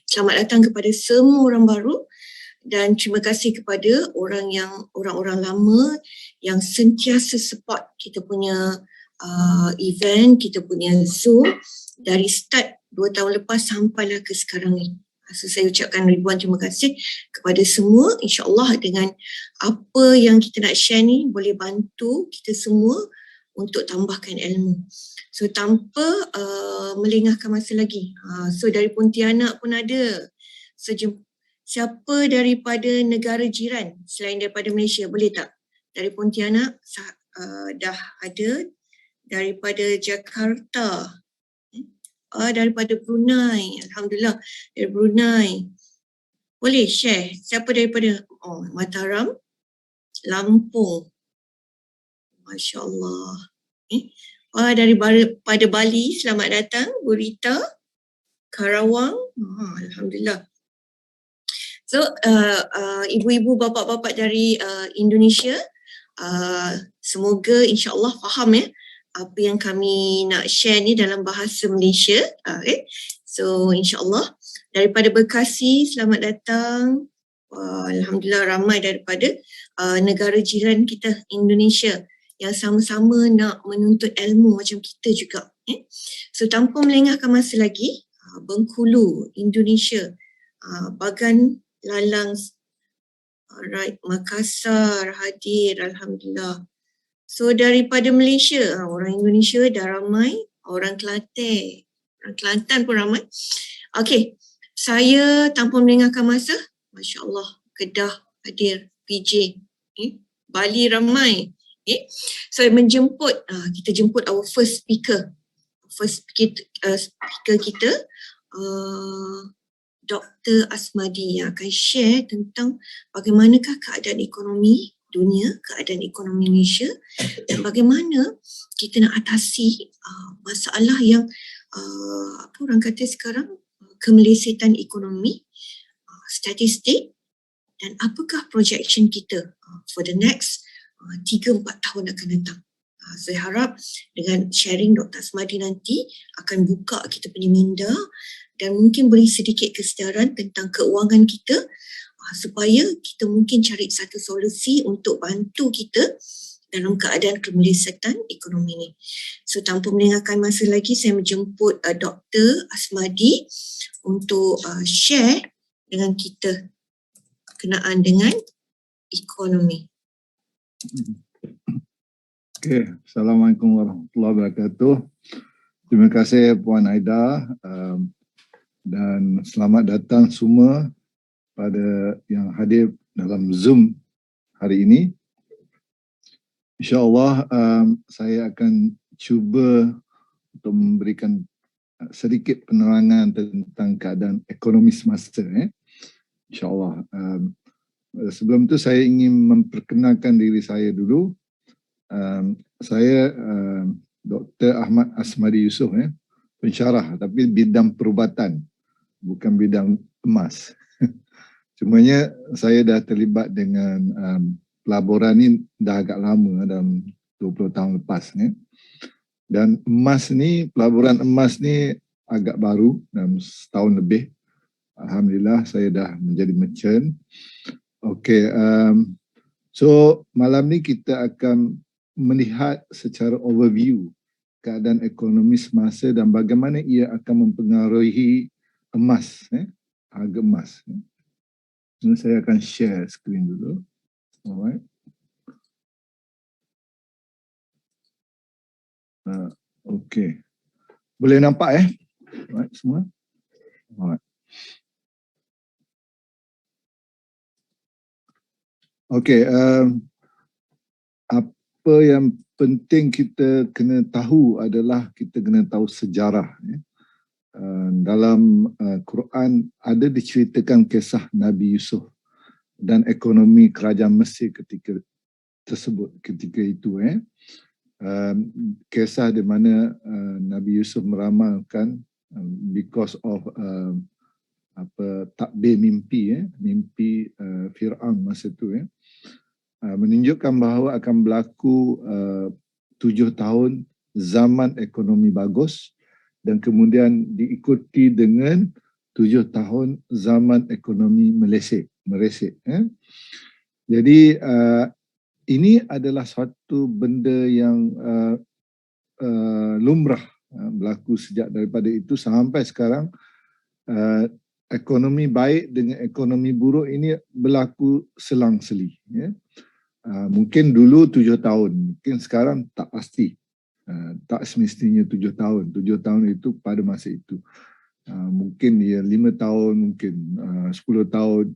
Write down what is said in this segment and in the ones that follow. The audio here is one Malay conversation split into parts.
Selamat datang kepada semua orang baru dan terima kasih kepada orang-orang lama yang sentiasa support kita punya event, kita punya Zoom dari start 2 tahun lepas sampailah ke sekarang ni. So saya ucapkan ribuan terima kasih kepada semua. InsyaAllah dengan apa yang kita nak share ni boleh bantu kita semua untuk tambahkan ilmu. So tanpa melengahkan masa lagi. So dari Pontianak pun ada. So siapa daripada negara jiran selain daripada Malaysia, boleh tak? Dari Pontianak dah ada, daripada Jakarta, daripada Brunei, Alhamdulillah dari Brunei. Boleh share siapa daripada Mataram, Lampung, Masya Allah. Daripada Bali, selamat datang Bu Rita. Karawang, Alhamdulillah. So ibu-ibu, bapa-bapa dari Indonesia, semoga insya-Allah faham apa yang kami nak share ni dalam bahasa Malaysia. So insya-Allah. Daripada Bekasi, selamat datang. Alhamdulillah ramai daripada negara jiran kita Indonesia yang sama-sama nak menuntut ilmu macam kita juga. So tanpa melengahkan masa lagi, Bengkulu, Indonesia, Bagan Lalang, alright, Makassar hadir, Alhamdulillah. So daripada Malaysia, orang Indonesia dah ramai, orang Kelantan pun ramai. Okey, saya tanpa melengahkan masa, Masya Allah, Kedah hadir, PJ, Bali ramai. So kita jemput our first speaker kita, Dr. Asmadi yang akan share tentang bagaimanakah keadaan ekonomi dunia, keadaan ekonomi Malaysia dan bagaimana kita nak atasi masalah yang apa orang kata sekarang, kemelesetan ekonomi, statistik, dan apakah projection kita for the next 3-4 tahun akan datang. Saya harap dengan sharing Dr. Asmadi nanti akan buka kita punya minda dan mungkin beri sedikit kesedaran tentang keuangan kita supaya kita mungkin cari satu solusi untuk bantu kita dalam keadaan kemelesetan ekonomi ini. So tanpa melengahkan masa lagi, saya menjemput Dr. Asmadi untuk share dengan kita berkenaan dengan ekonomi. Okay. Assalamualaikum warahmatullahi wabarakatuh. Terima kasih Puan Aida dan selamat datang semua pada yang hadir dalam Zoom hari ini. InsyaAllah saya akan cuba untuk memberikan sedikit penerangan tentang keadaan ekonomi semasa. InsyaAllah. Sebelum itu saya ingin memperkenalkan diri saya dulu. Saya Dr. Ahmad Asmadi Yusof, pensyarah, tapi bidang perubatan, bukan bidang emas. Cumanya saya dah terlibat dengan pelaburan ni dah agak lama, dalam 20 tahun lepas. Dan emas ni, pelaburan emas ni agak baru, dalam setahun lebih. Alhamdulillah saya dah menjadi merchant. Okey, so malam ni kita akan melihat secara overview keadaan ekonomi semasa dan bagaimana ia akan mempengaruhi emas, harga emas. Jadi saya akan share skrin dulu. Alright. Okey. Boleh nampak Alright semua? Alright. Okey, apa yang penting kita kena tahu adalah kita kena tahu sejarah. Dalam Quran ada diceritakan kisah Nabi Yusuf dan ekonomi kerajaan Mesir ketika itu. Kisah di mana Nabi Yusuf meramalkan because of takbir mimpi, mimpi Fir'aun masa itu, menunjukkan bahawa akan berlaku 7 tahun zaman ekonomi bagus dan kemudian diikuti dengan 7 tahun zaman ekonomi meresap. Jadi ini adalah suatu benda yang lumrah berlaku sejak daripada itu sampai sekarang. Ekonomi baik dengan ekonomi buruk ini berlaku selang-seli. Mungkin dulu 7 tahun, mungkin sekarang tak pasti. Tak semestinya 7 tahun. 7 tahun itu pada masa itu. Mungkin 5 tahun, mungkin 10 tahun.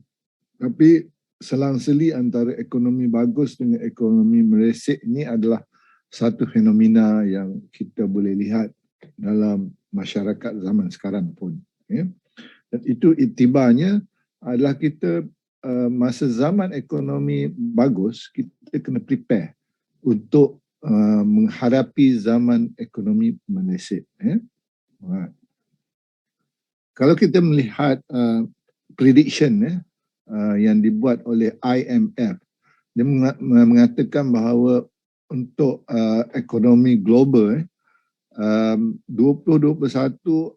Tapi selang-seli antara ekonomi bagus dengan ekonomi meresap ini adalah satu fenomena yang kita boleh lihat dalam masyarakat zaman sekarang pun. Dan itu iktibarnya adalah kita masa zaman ekonomi bagus, kita kena prepare untuk menghadapi zaman ekonomi meresap. Kalau kita melihat prediction yang dibuat oleh IMF, dia mengatakan bahawa untuk ekonomi global 2021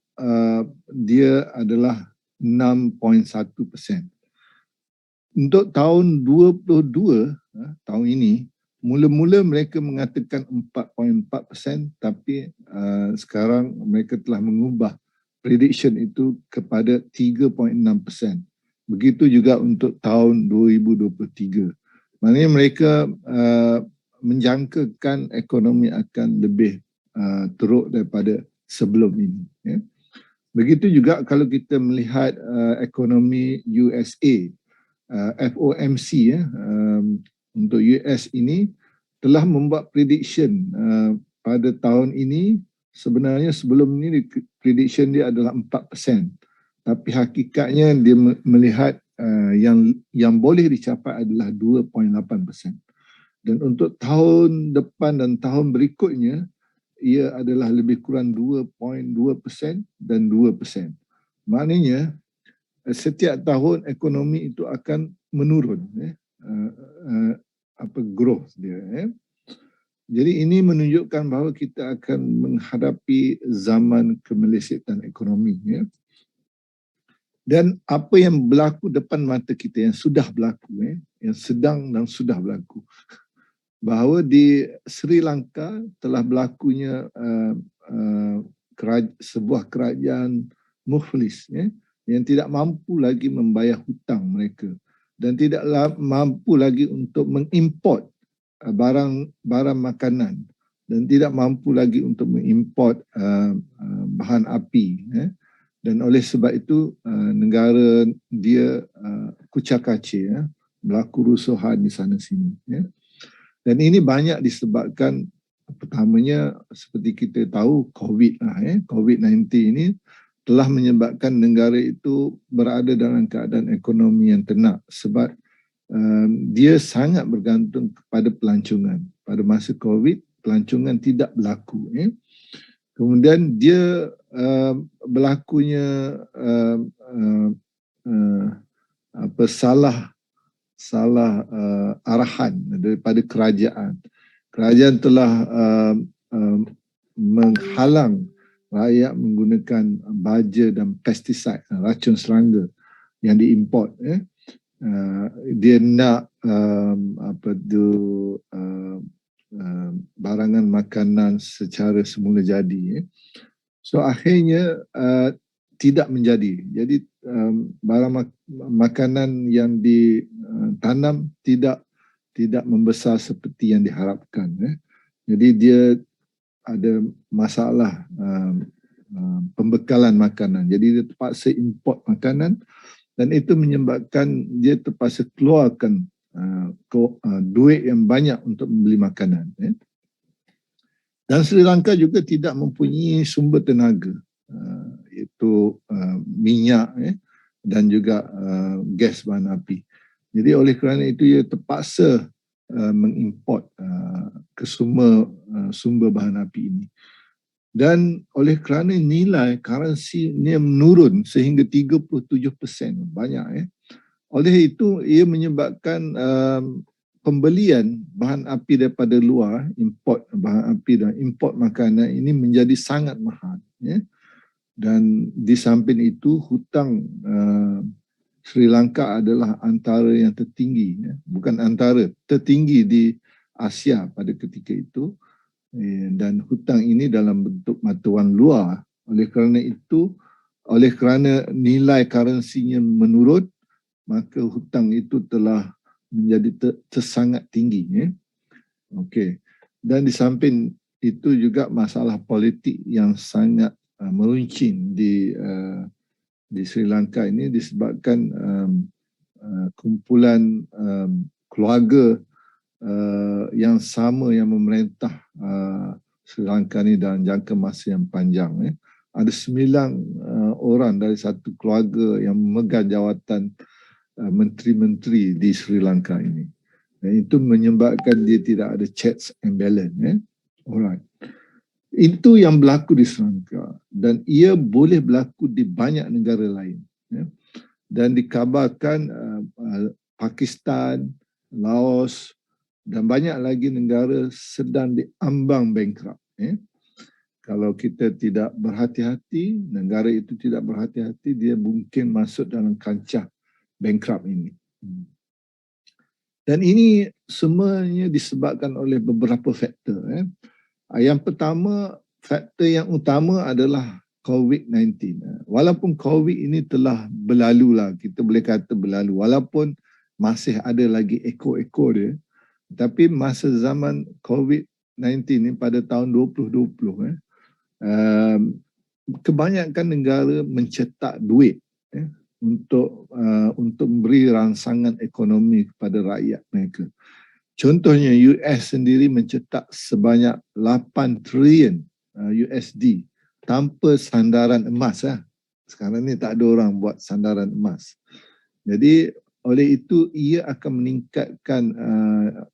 dia adalah 6.1%. Untuk tahun 2022, tahun ini, mula-mula mereka mengatakan 4.4%, tapi sekarang mereka telah mengubah prediction itu kepada 3.6%. Begitu juga untuk tahun 2023. Maknanya mereka menjangkakan ekonomi akan lebih teruk daripada sebelum ini. Begitu juga kalau kita melihat ekonomi USA, FOMC untuk US ini telah membuat prediction pada tahun ini. Sebenarnya sebelum ini prediction dia adalah 4%, tapi hakikatnya dia melihat yang boleh dicapai adalah 2.8%. Dan untuk tahun depan dan tahun berikutnya ia adalah lebih kurang 2.2% dan 2%. Maknanya setiap tahun ekonomi itu akan menurun, growth dia. Jadi ini menunjukkan bahawa kita akan menghadapi zaman kemelesetan ekonomi. Dan apa yang berlaku depan mata kita, yang sudah berlaku, yang sedang dan sudah berlaku, bahawa di Sri Lanka telah berlakunya sebuah kerajaan muflis yang tidak mampu lagi membayar hutang mereka dan tidak mampu lagi untuk mengimport barang makanan dan tidak mampu lagi untuk mengimport bahan api. Dan oleh sebab itu negara dia kucak-kacir, berlaku rusuhan di sana sini. Dan ini banyak disebabkan, pertamanya seperti kita tahu COVID-19 ini telah menyebabkan negara itu berada dalam keadaan ekonomi yang ternak sebab dia sangat bergantung kepada pelancongan. Pada masa COVID, pelancongan tidak berlaku. Kemudian dia berlakunya salah arahan daripada kerajaan. Kerajaan telah menghalang rakyat menggunakan baja dan pestisida, racun serangga yang diimport. Dia nak barangan makanan secara semula jadi. So akhirnya tidak menjadi. Jadi barang makanan yang ditanam tidak membesar seperti yang diharapkan. Jadi dia ada masalah pembekalan makanan. Jadi dia terpaksa import makanan dan itu menyebabkan dia terpaksa keluarkan duit yang banyak untuk membeli makanan. Dan Sri Lanka juga tidak mempunyai sumber tenaga, iaitu minyak dan juga gas bahan api. Jadi oleh kerana itu ia terpaksa mengimport kesemua sumber bahan api ini. Dan oleh kerana nilai currency ini menurun sehingga 37%, banyak. Oleh itu ia menyebabkan pembelian bahan api daripada luar, import bahan api dan import makanan ini menjadi sangat mahal. Dan di samping itu hutang Sri Lanka adalah antara yang tertinggi, bukan antara, tertinggi di Asia pada ketika itu. Dan hutang ini dalam bentuk mata wang luar. Oleh kerana nilai currency-nya menurun, maka hutang itu telah menjadi tersangat tinggi. Okey. Dan di samping itu juga masalah politik yang sangat meruncing di Sri Lanka ini disebabkan kumpulan keluarga yang sama yang memerintah Sri Lanka ni dalam jangka masa yang panjang. Ada 9 orang dari satu keluarga yang memegang jawatan menteri-menteri di Sri Lanka ini. Dan itu menyebabkan dia tidak ada checks and balance. Alright. Itu yang berlaku di Sri Lanka dan ia boleh berlaku di banyak negara lain. Dan dikabarkan Pakistan, Laos dan banyak lagi negara sedang diambang bankrupt. Kalau kita tidak berhati-hati, negara itu tidak berhati-hati, dia mungkin masuk dalam kancah bankrupt ini. Dan ini semuanya disebabkan oleh beberapa faktor. Yang pertama, faktor yang utama adalah COVID-19. Walaupun COVID ini telah berlalu lah, kita boleh kata berlalu. Walaupun masih ada lagi ekor-ekor dia, tapi masa zaman COVID-19 ini pada tahun 2020, kebanyakan negara mencetak duit untuk memberi rangsangan ekonomi kepada rakyat mereka. Contohnya US sendiri mencetak sebanyak 8 trilion USD tanpa sandaran emas. Sekarang ni tak ada orang buat sandaran emas. Jadi oleh itu ia akan meningkatkan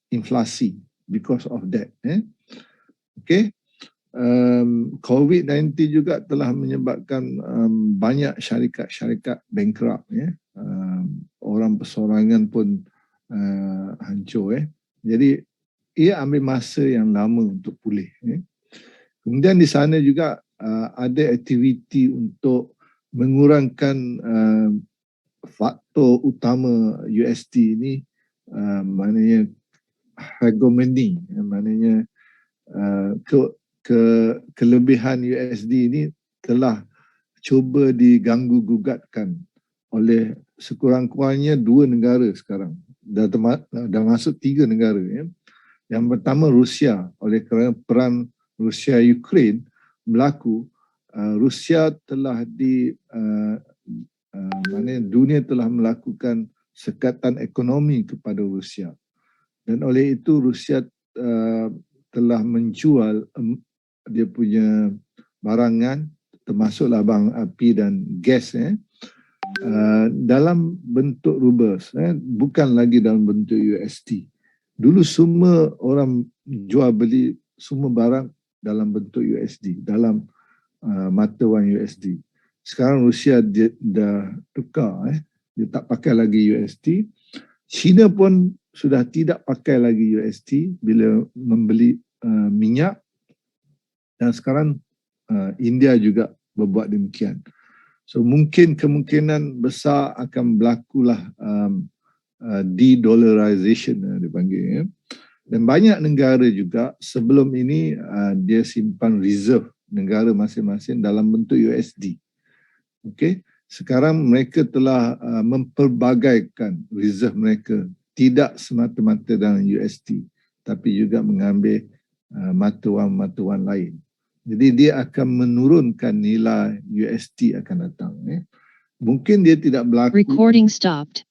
inflasi because of that. Okay. COVID-19 juga telah menyebabkan banyak syarikat-syarikat bankrupt. Orang persorangan pun hancur. Jadi ia ambil masa yang lama untuk pulih. Kemudian di sana juga ada aktiviti untuk mengurangkan faktor utama USD ini, maknanya hegemoni, maknanya kelebihan USD ini telah cuba diganggu gugatkan oleh sekurang-kurangnya 2 negara sekarang. Dah masuk 3 negara. Yang pertama Rusia, oleh kerana perang Rusia-Ukraine berlaku, Rusia telah dunia telah melakukan sekatan ekonomi kepada Rusia. Dan oleh itu Rusia telah menjual dia punya barangan termasuklah barang api dan gas dalam bentuk rubers, bukan lagi dalam bentuk USD. Dulu semua orang jual beli semua barang dalam bentuk USD, dalam mata wang USD. Sekarang Rusia dia dah tukar, dia tak pakai lagi USD. China pun sudah tidak pakai lagi USD bila membeli minyak, dan sekarang India juga berbuat demikian. So mungkin kemungkinan besar akan berlakulah de-dollarization dipanggil. Dan banyak negara juga sebelum ini dia simpan reserve negara masing-masing dalam bentuk USD. Okey, sekarang mereka telah memperbagaikan reserve mereka, tidak semata-mata dalam USD tapi juga mengambil mata wang lain. Jadi dia akan menurunkan nilai USD akan datang. Mungkin dia tidak berlaku. Recording stopped.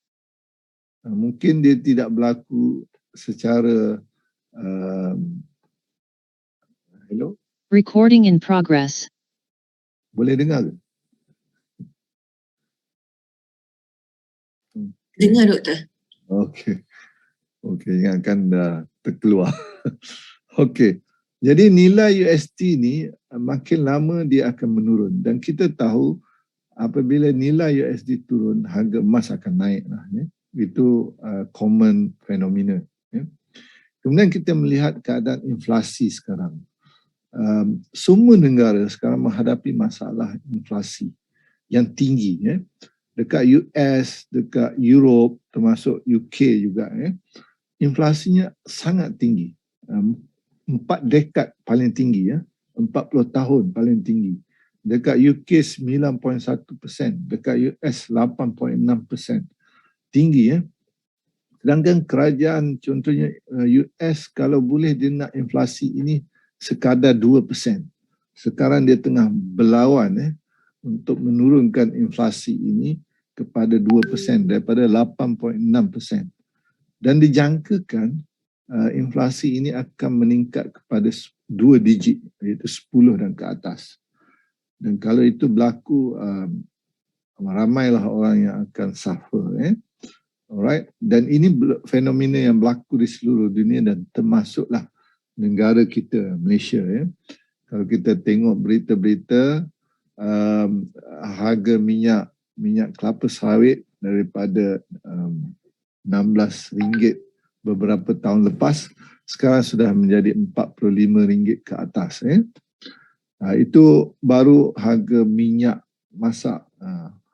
Mungkin dia tidak berlaku secara hello? Recording in progress. Boleh dengar ke? Dengar doktor. Okey. Okey, ingatkan dah terkeluar. Okey. Jadi nilai USD ni makin lama dia akan menurun, dan kita tahu apabila nilai USD turun, harga emas akan naik lah. Itu common fenomena. Kemudian kita melihat keadaan inflasi sekarang. semua negara sekarang menghadapi masalah inflasi yang tinggi. Dekat US, dekat Europe, termasuk UK juga. Inflasinya sangat tinggi. 4 dekad paling tinggi. 40 tahun paling tinggi. Dekat UK 9.1%, dekat US 8.6%. Tinggi. Sedangkan kerajaan contohnya US kalau boleh dia nak inflasi ini sekadar 2%. Sekarang dia tengah berlawan untuk menurunkan inflasi ini kepada 2% daripada 8.6%. Dan dijangkakan inflasi ini akan meningkat kepada 2 digit, iaitu 10 dan ke atas. Dan kalau itu berlaku, ramailah orang yang akan suffer. Alright, dan ini fenomena yang berlaku di seluruh dunia dan termasuklah negara kita, Malaysia. Kalau kita tengok berita-berita, harga minyak kelapa sawit daripada RM16 beberapa tahun lepas, sekarang sudah menjadi RM45 ke atas. Itu baru harga minyak masak.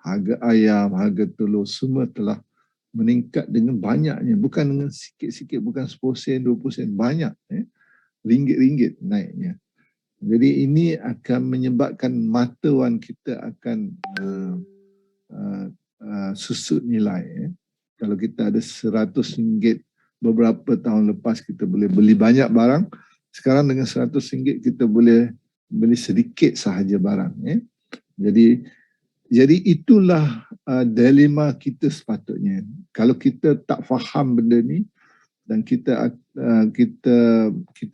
Harga ayam, harga telur semua telah meningkat dengan banyaknya, bukan dengan sikit-sikit, bukan 10%, 20%, banyak. Ringgit-ringgit naiknya. Jadi ini akan menyebabkan mata wang kita akan susut nilai. Kalau kita ada RM100 beberapa tahun lepas kita boleh beli banyak barang, sekarang dengan RM100 kita boleh beli sedikit sahaja barang. Jadi itulah dilema kita sepatutnya. Kalau kita tak faham benda ni dan kita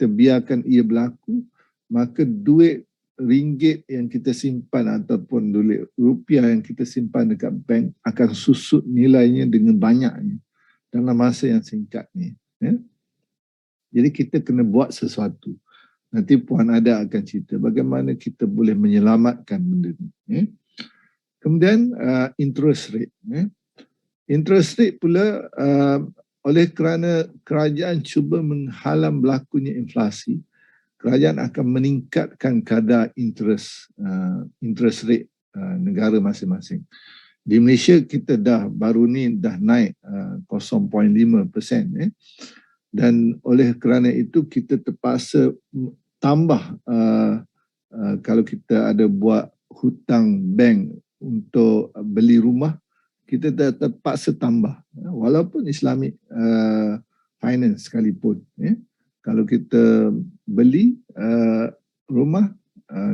biarkan ia berlaku, maka duit ringgit yang kita simpan ataupun duit rupiah yang kita simpan dekat bank akan susut nilainya dengan banyaknya dalam masa yang singkat ni. Jadi kita kena buat sesuatu. Nanti Puan Ada akan cerita bagaimana kita boleh menyelamatkan benda ni. Kemudian interest rate. Interest rate pula oleh kerana kerajaan cuba menghalang berlakunya inflasi, kerajaan akan meningkatkan kadar interest rate negara masing-masing. Di Malaysia kita baru ni dah naik 0.5%. Dan oleh kerana itu kita terpaksa tambah kalau kita ada buat hutang bank untuk beli rumah, kita terpaksa tambah. Walaupun Islamic finance sekalipun. Kalau kita beli rumah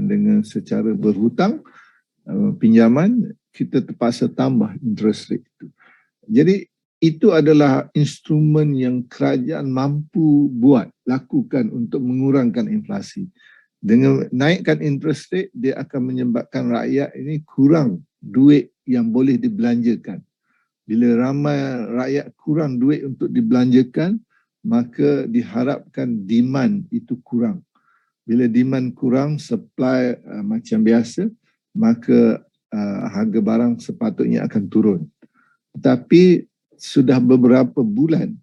dengan secara berhutang, pinjaman, kita terpaksa tambah interest rate itu. Jadi itu adalah instrumen yang kerajaan mampu lakukan untuk mengurangkan inflasi. Dengan naikkan interest rate, dia akan menyebabkan rakyat ini kurang duit yang boleh dibelanjakan. Bila ramai rakyat kurang duit untuk dibelanjakan, maka diharapkan demand itu kurang. Bila demand kurang, supply macam biasa, maka harga barang sepatutnya akan turun. Tapi sudah beberapa bulan,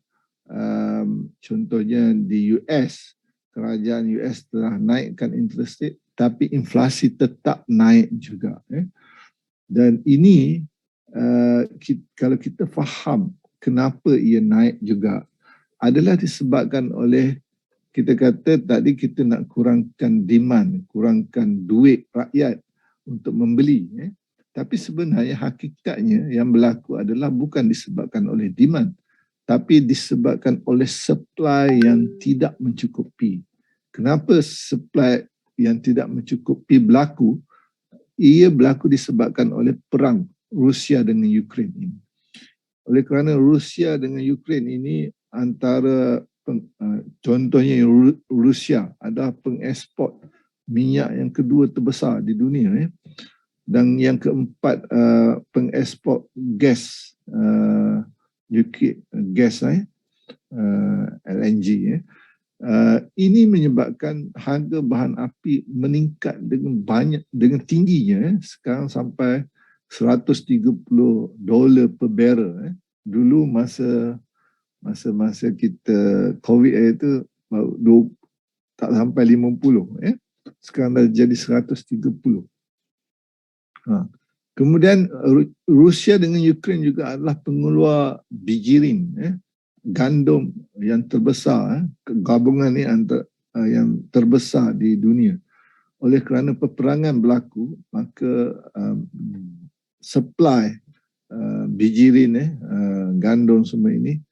contohnya di US, kerajaan US telah naikkan interest rate, tapi inflasi tetap naik juga. Dan ini kalau kita faham kenapa ia naik juga, adalah disebabkan oleh, kita kata tadi kita nak kurangkan demand, kurangkan duit rakyat untuk membeli. Tapi sebenarnya hakikatnya yang berlaku adalah bukan disebabkan oleh demand, tapi disebabkan oleh supply yang tidak mencukupi. Kenapa supply yang tidak mencukupi berlaku? Ia berlaku disebabkan oleh perang Rusia dengan Ukraine ini. Oleh kerana Rusia dengan Ukraine ini antara contohnya Rusia adalah pengeksport minyak yang kedua terbesar di dunia, dan yang keempat pengeksport gas, gas LNG. Ini menyebabkan harga bahan api meningkat dengan tingginya, sekarang sampai $130 per barrel. Dulu masa kita COVID itu tak sampai 50. sekarang dah jadi 130. Kemudian Rusia dengan Ukraine juga adalah pengeluar bijirin, gandum yang terbesar, gabungan ni yang terbesar di dunia. Oleh kerana peperangan berlaku, maka supply bijirin, gandum semua ini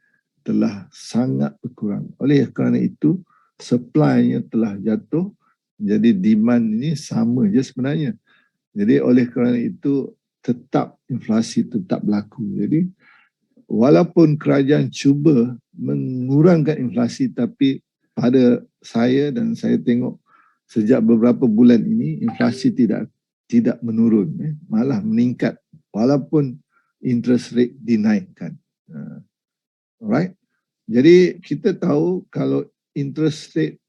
telah sangat berkurang. Oleh kerana itu, supply-nya telah jatuh, jadi demand ini sama je sebenarnya. Jadi oleh kerana itu inflasi tetap berlaku. Jadi walaupun kerajaan cuba mengurangkan inflasi, tapi pada saya dan saya tengok sejak beberapa bulan ini inflasi tidak menurun, malah meningkat walaupun interest rate dinaikkan. Alright. Jadi kita tahu kalau interest rate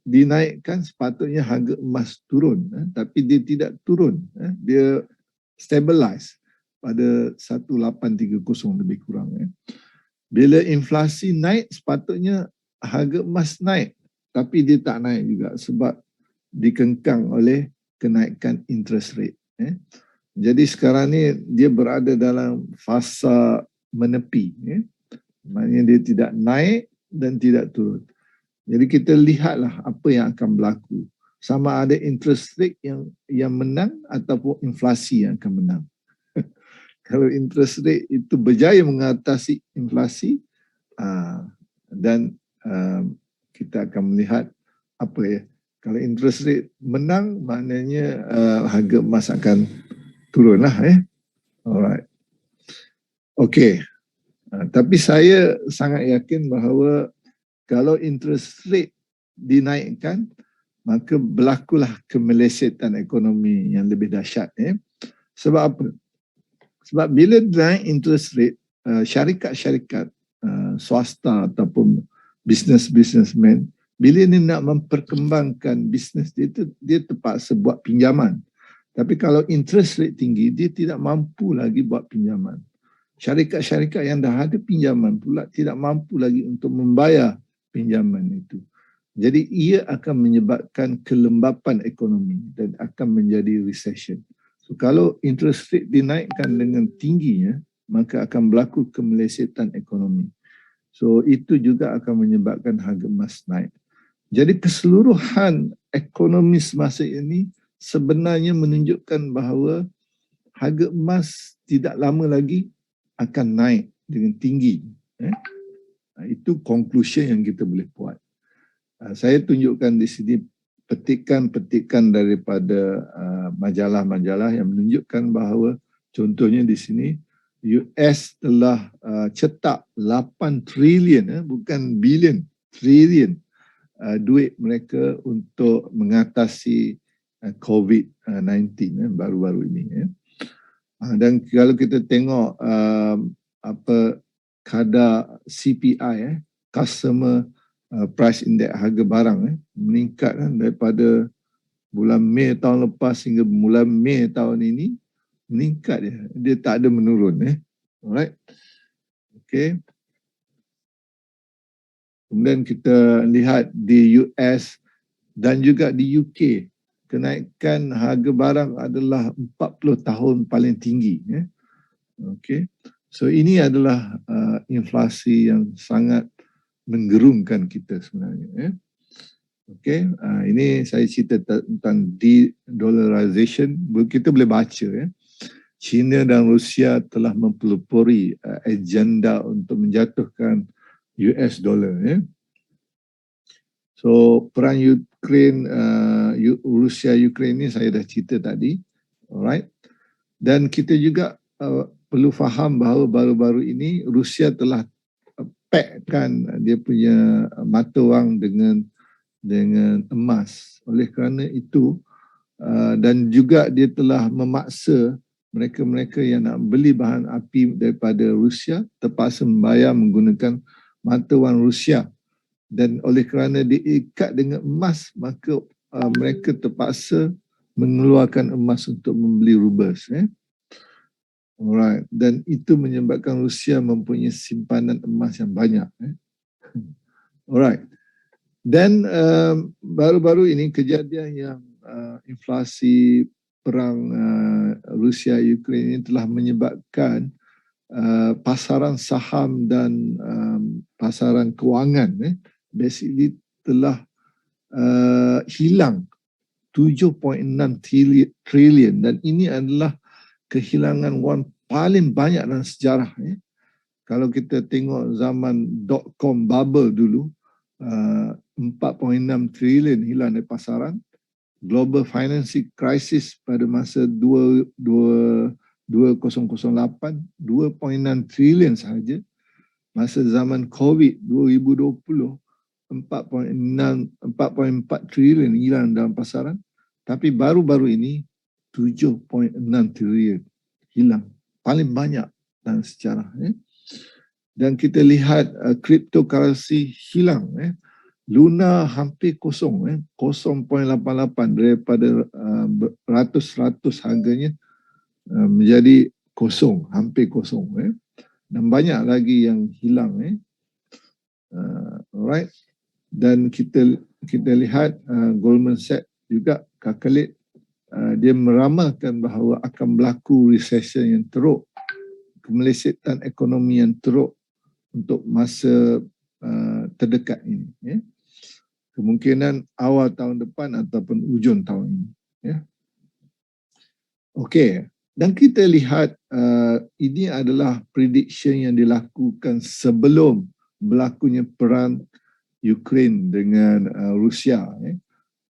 dinaikkan sepatutnya harga emas turun, tapi dia tidak turun, dia stabilize pada 1830 lebih kurang. Bila inflasi naik sepatutnya harga emas naik, tapi dia tak naik juga sebab dikengkang oleh kenaikan interest rate. Jadi sekarang ni dia berada dalam fasa menepi, maknanya dia tidak naik dan tidak turun. Jadi kita lihatlah apa yang akan berlaku. Sama ada interest rate yang menang ataupun inflasi yang akan menang. Kalau interest rate itu berjaya mengatasi inflasi, dan kita akan melihat apa ya. Kalau interest rate menang, maknanya harga emas akan turunlah. Alright. Okay. Tapi saya sangat yakin bahawa kalau interest rate dinaikkan, maka berlakulah kemelesetan ekonomi yang lebih dahsyat. Sebab apa? Sebab bila naik interest rate, syarikat-syarikat swasta ataupun businessman, bila dia nak memperkembangkan bisnes dia terpaksa buat pinjaman. Tapi kalau interest rate tinggi, dia tidak mampu lagi buat pinjaman. Syarikat-syarikat yang dah ada pinjaman pula tidak mampu lagi untuk membayar pinjaman itu. Jadi ia akan menyebabkan kelembapan ekonomi dan akan menjadi recession. So kalau interest rate dinaikkan dengan tingginya, maka akan berlaku kemelesetan ekonomi. So itu juga akan menyebabkan harga emas naik. Jadi keseluruhan ekonomi semasa ini sebenarnya menunjukkan bahawa harga emas tidak lama lagi akan naik dengan tinggi. Itu conclusion yang kita boleh buat. Saya tunjukkan di sini petikan-petikan daripada majalah-majalah yang menunjukkan bahawa contohnya di sini US telah cetak 8 trilion, bukan bilion, trilion duit mereka untuk mengatasi COVID-19 baru-baru ini. Dan kalau kita tengok kadar CPI, Customer Price Index, harga barang meningkat daripada bulan Mei tahun lepas hingga bulan Mei tahun ini, meningkat dia tak ada menurun. Alright. Okay. Kemudian kita lihat di US dan juga di UK, kenaikan harga barang adalah 40 tahun paling tinggi. Okay. So ini adalah inflasi yang sangat menggerungkan kita sebenarnya. Okay. Ini saya cerita tentang de-dollarization. Kita boleh baca. China dan Rusia telah mempelopori agenda untuk menjatuhkan US dollar. So perang Ukraine, Rusia-Ukraine ni saya dah cerita tadi. Alright. Dan kita juga perlu faham bahawa baru-baru ini Rusia telah packkan dia punya mata wang dengan emas. Oleh kerana itu dan juga dia telah memaksa mereka-mereka yang nak beli bahan api daripada Rusia terpaksa membayar menggunakan mata wang Rusia. Dan oleh kerana diikat dengan emas, maka mereka terpaksa mengeluarkan emas untuk membeli rubels. Alright. Dan itu menyebabkan Rusia mempunyai simpanan emas yang banyak. Alright. Dan baru-baru ini kejadian yang inflasi perang Rusia Ukraine ini telah menyebabkan pasaran saham dan pasaran kewangan basically telah hilang 7.6 trilion, dan ini adalah kehilangan wang paling banyak dalam sejarah. Kalau kita tengok zaman .com bubble dulu, 4.6 trilion hilang dari pasaran. Global financing crisis pada masa 2008, 2.6 trilion sahaja. Masa zaman COVID 2020, 4.4 trilion hilang dalam pasaran. Tapi baru-baru ini 7.6 trilion hilang. Paling banyak dalam sejarah. Dan kita lihat cryptocurrency hilang. Luna hampir kosong, 0.88 daripada ratus-ratus harganya menjadi kosong, hampir kosong. Dan banyak lagi yang hilang. Alright. Dan kita lihat Goldman Sachs juga calculate, dia meramalkan bahawa akan berlaku recession yang teruk, kemelesetan ekonomi yang teruk untuk masa terdekat ini. Kemungkinan awal tahun depan ataupun hujung tahun ini. Okey, dan kita lihat ini adalah prediction yang dilakukan sebelum berlakunya perang Ukraine dengan Rusia.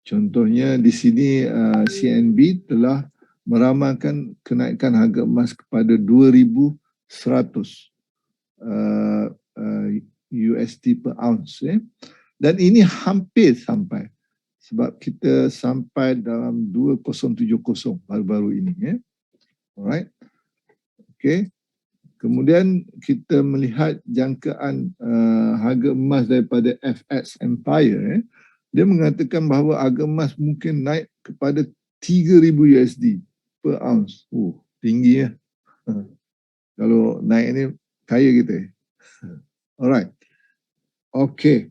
Contohnya di sini CNB telah meramalkan kenaikan harga emas kepada 2,100 USD per ounce. Dan ini hampir sampai, sebab kita sampai dalam 2070 baru-baru ini. Alright. Okay. Kemudian kita melihat jangkaan harga emas daripada FX Empire. Dia mengatakan bahawa harga emas mungkin naik kepada 3,000 USD per ounce. Tinggi ya. Kalau naik ni kaya kita. Alright. Okay.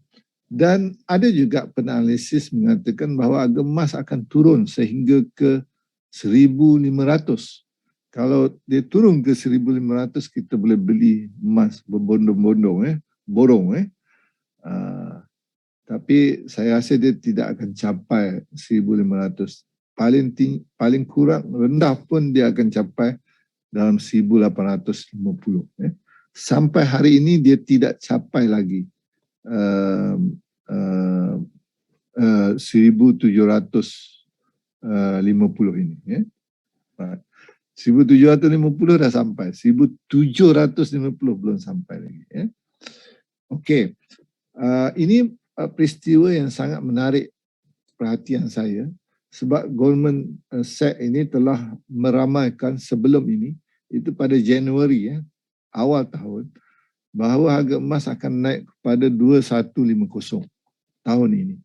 Dan ada juga penanalisis mengatakan bahawa harga emas akan turun sehingga ke 1,500. Kalau dia turun ke 1,500, kita boleh beli emas berbondong-bondong, borong. Tapi saya rasa dia tidak akan capai 1,500. Paling kurang rendah pun dia akan capai dalam 1,850. Sampai hari ini dia tidak capai lagi 1,750 ini. 1,750 dah sampai, 1,750 belum sampai lagi. Okey, ini peristiwa yang sangat menarik perhatian saya, sebab Goldman Sachs ini telah meramalkan sebelum ini, itu pada Januari awal tahun, bahawa harga emas akan naik kepada 2,150 tahun ini.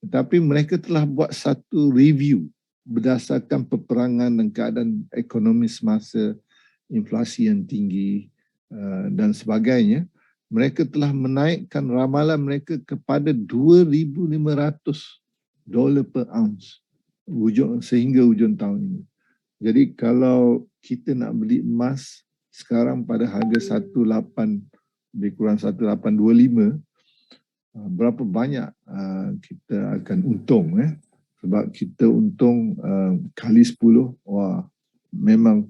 Tetapi mereka telah buat satu review berdasarkan peperangan dan keadaan ekonomi semasa, inflasi yang tinggi dan sebagainya. Mereka telah menaikkan ramalan mereka kepada $2,500 per ounce sehingga hujung tahun ini. Jadi kalau kita nak beli emas sekarang pada harga 18, lebih kurang 1825, berapa banyak kita akan untung. Sebab kita untung kali 10, wah, memang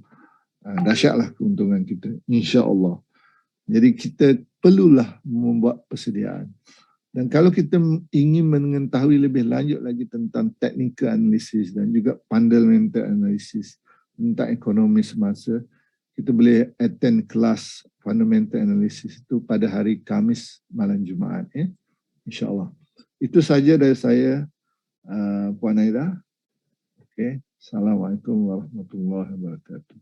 dahsyatlah keuntungan kita, insya-Allah. Jadi kita perlulah membuat persediaan. Dan kalau kita ingin mengetahui lebih lanjut lagi tentang technical analysis dan juga fundamental analysis tentang ekonomi semasa, kita boleh attend kelas fundamental analysis itu pada hari Khamis malam Jumaat. InsyaAllah. Itu saja dari saya, Puan Aida. Okay. Assalamualaikum warahmatullahi wabarakatuh.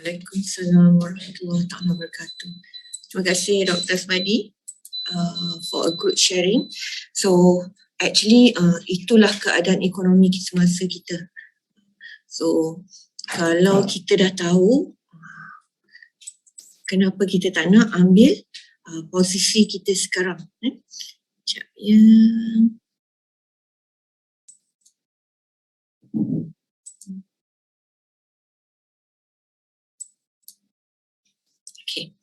Waalaikumsalam warahmatullahi wabarakatuh. Terima kasih Dr. Asmadi for a good sharing. So actually itulah keadaan ekonomi semasa kita. So kalau kita dah tahu kenapa kita tak nak ambil posisi kita sekarang. Sekejap ya. Okay.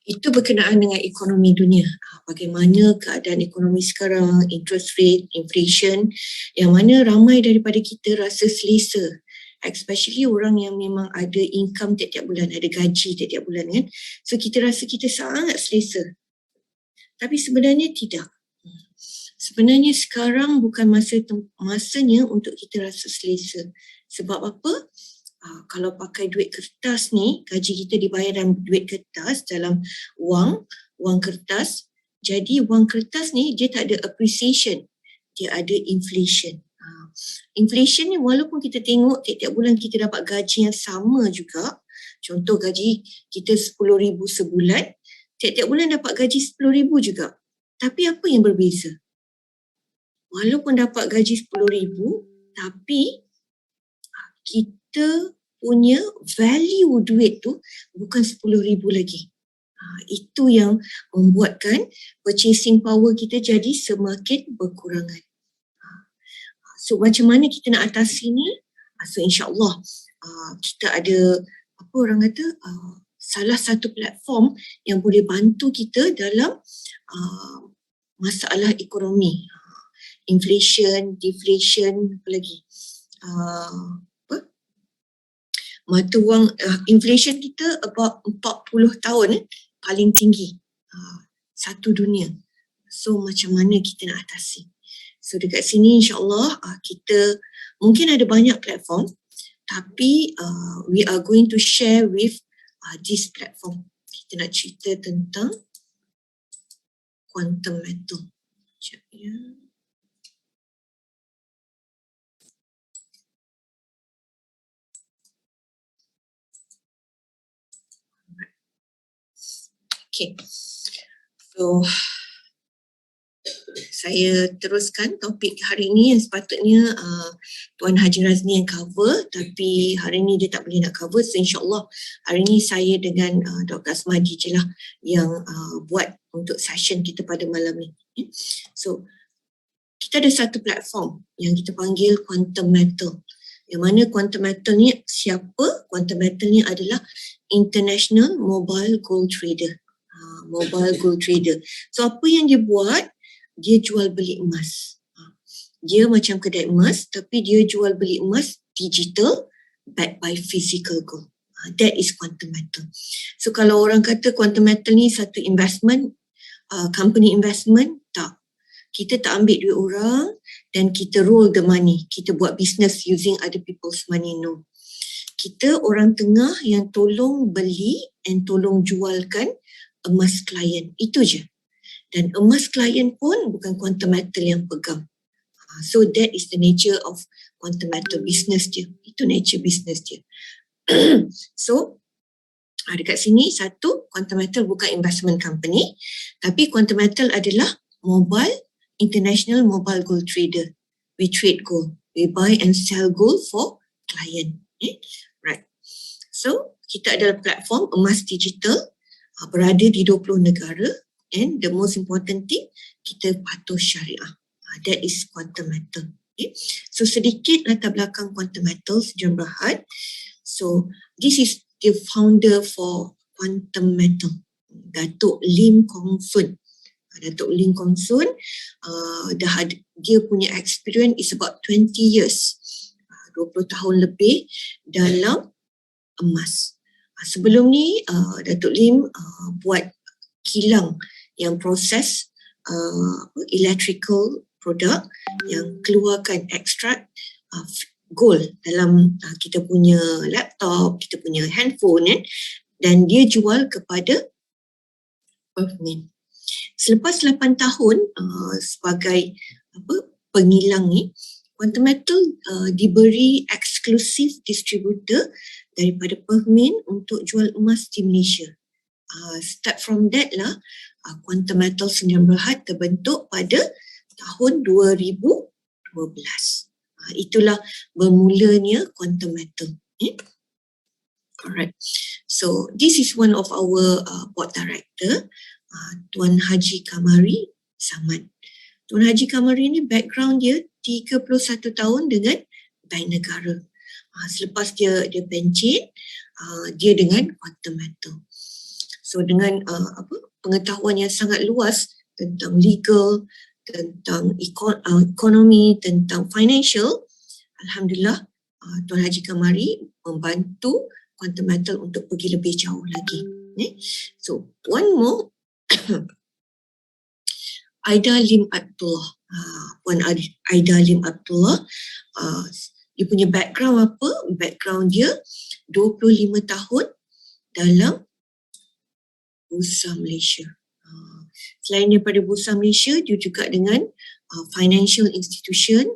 Itu berkenaan dengan ekonomi dunia. Bagaimana keadaan ekonomi sekarang, interest rate, inflation, yang mana ramai daripada kita rasa selesa. Especially orang yang memang ada income tiap-tiap bulan, ada gaji tiap-tiap bulan kan. So kita rasa kita sangat selesa. Tapi sebenarnya tidak. Sebenarnya sekarang bukan masanya untuk kita rasa selesa. Sebab apa? Kalau pakai duit kertas ni, gaji kita dibayar dalam duit kertas, dalam wang kertas. Jadi wang kertas ni dia tak ada appreciation, dia ada inflation. Inflation ni walaupun kita tengok tiap-tiap bulan kita dapat gaji yang sama juga, contoh gaji kita 10,000 sebulan, tiap-tiap bulan dapat gaji 10,000 juga. Tapi apa yang berbeza? Walaupun dapat gaji 10,000, tapi kita punya value duit tu bukan 10,000 lagi. Itu yang membuatkan purchasing power kita jadi semakin berkurangan. So macam mana kita nak atasi ni? So insyaAllah kita ada apa orang kata salah satu platform yang boleh bantu kita dalam masalah ekonomi. Inflation, deflation, apa lagi? Mata wang inflation kita about 40 tahun paling tinggi satu dunia. So macam mana kita nak atasi? So dekat sini insyaAllah kita mungkin ada banyak platform, tapi we are going to share with this platform. Kita nak cerita tentang quantum metal. Sekejap ya. Okay, so saya teruskan topik hari ini yang sepatutnya Tuan Haji Razni yang cover, tapi hari ini dia tak boleh nak cover. So insyaAllah hari ini saya dengan Dr. Asmadi je lah yang buat untuk session kita pada malam ni. So kita ada satu platform yang kita panggil Quantum Metal. Yang mana Quantum Metal ni siapa? Quantum Metal ni adalah International Mobile Gold Trader. Mobile Gold Trader. So apa yang dia buat? Dia jual beli emas. Dia macam kedai emas tapi dia jual beli emas digital backed by physical gold. That is Quantum Metal. So kalau orang kata Quantum Metal ni satu investment, company investment, tak. Kita tak ambil duit orang dan kita roll the money. Kita buat business using other people's money, no. Kita orang tengah yang tolong beli and tolong jualkan emas klien. Itu je. Dan emas klien pun bukan Quantum Metal yang pegang. So that is the nature of Quantum Metal business dia. Itu nature business dia. So dekat sini satu, Quantum Metal bukan investment company, tapi Quantum Metal adalah international mobile gold trader. We trade gold. We buy and sell gold for client. Right. So kita adalah platform emas digital berada di 20 negara, and the most important thing, kita patuh syariah. That is Quantum Metal. Okay. So sedikit latar belakang Quantum Metal Sdn Bhd. So this is the founder for Quantum Metal, Datuk Lim Kong Soon. Datuk Lim Kong Soon, dia punya experience is about 20 years, 20 tahun lebih dalam emas. Sebelum ni Datuk Lim buat kilang yang proses electrical product yang keluarkan ekstrak gold dalam kita punya laptop, kita punya handphone dan dia jual kepada Perthmin. Selepas 8 tahun sebagai pengilang ni, Quantum Metal diberi eksklusif distributor daripada Perthmin untuk jual emas di Malaysia. Start from that lah, Quantum Metal Sdn Bhd terbentuk pada tahun 2012. Itulah bermulanya Quantum Metal. Alright. So this is one of our board director, Tuan Haji Kamari Samad. Tuan Haji Kamari ni background dia 31 tahun dengan bank negara. Selepas dia pencet, dia dengan quantum metal. So dengan pengetahuan yang sangat luas tentang legal, tentang ekonomi, tentang financial, alhamdulillah Tuan Haji Kamari membantu quantum metal untuk pergi lebih jauh lagi. So one more, Aida Lim Abdullah. Puan Aida Lim Abdullah, dia punya background apa? Background dia 25 tahun dalam Bursa Malaysia. Selain daripada Bursa Malaysia, dia juga dengan financial institution,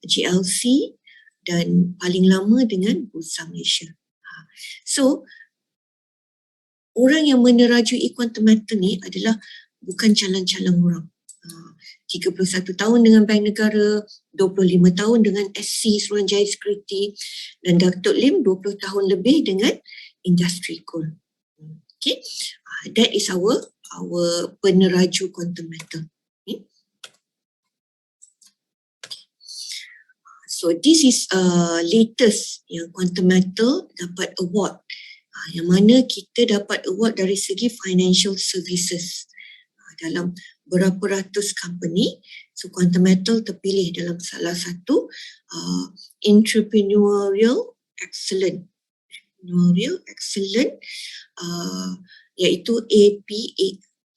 GLC, dan paling lama dengan Bursa Malaysia. So, orang yang menerajui quantum metal ni adalah bukan calon-calon orang. 31 tahun dengan Bank Negara, 25 tahun dengan SC Suruhanjaya Security, dan Datuk Lim 20 tahun lebih dengan Industri Gold. Okay, that is our peneraju quantum metal. Okay. So this is latest yang quantum metal dapat award. Yang mana kita dapat award dari segi financial services dalam berapa ratus company. So quantum metal terpilih dalam salah satu entrepreneurial excellent iaitu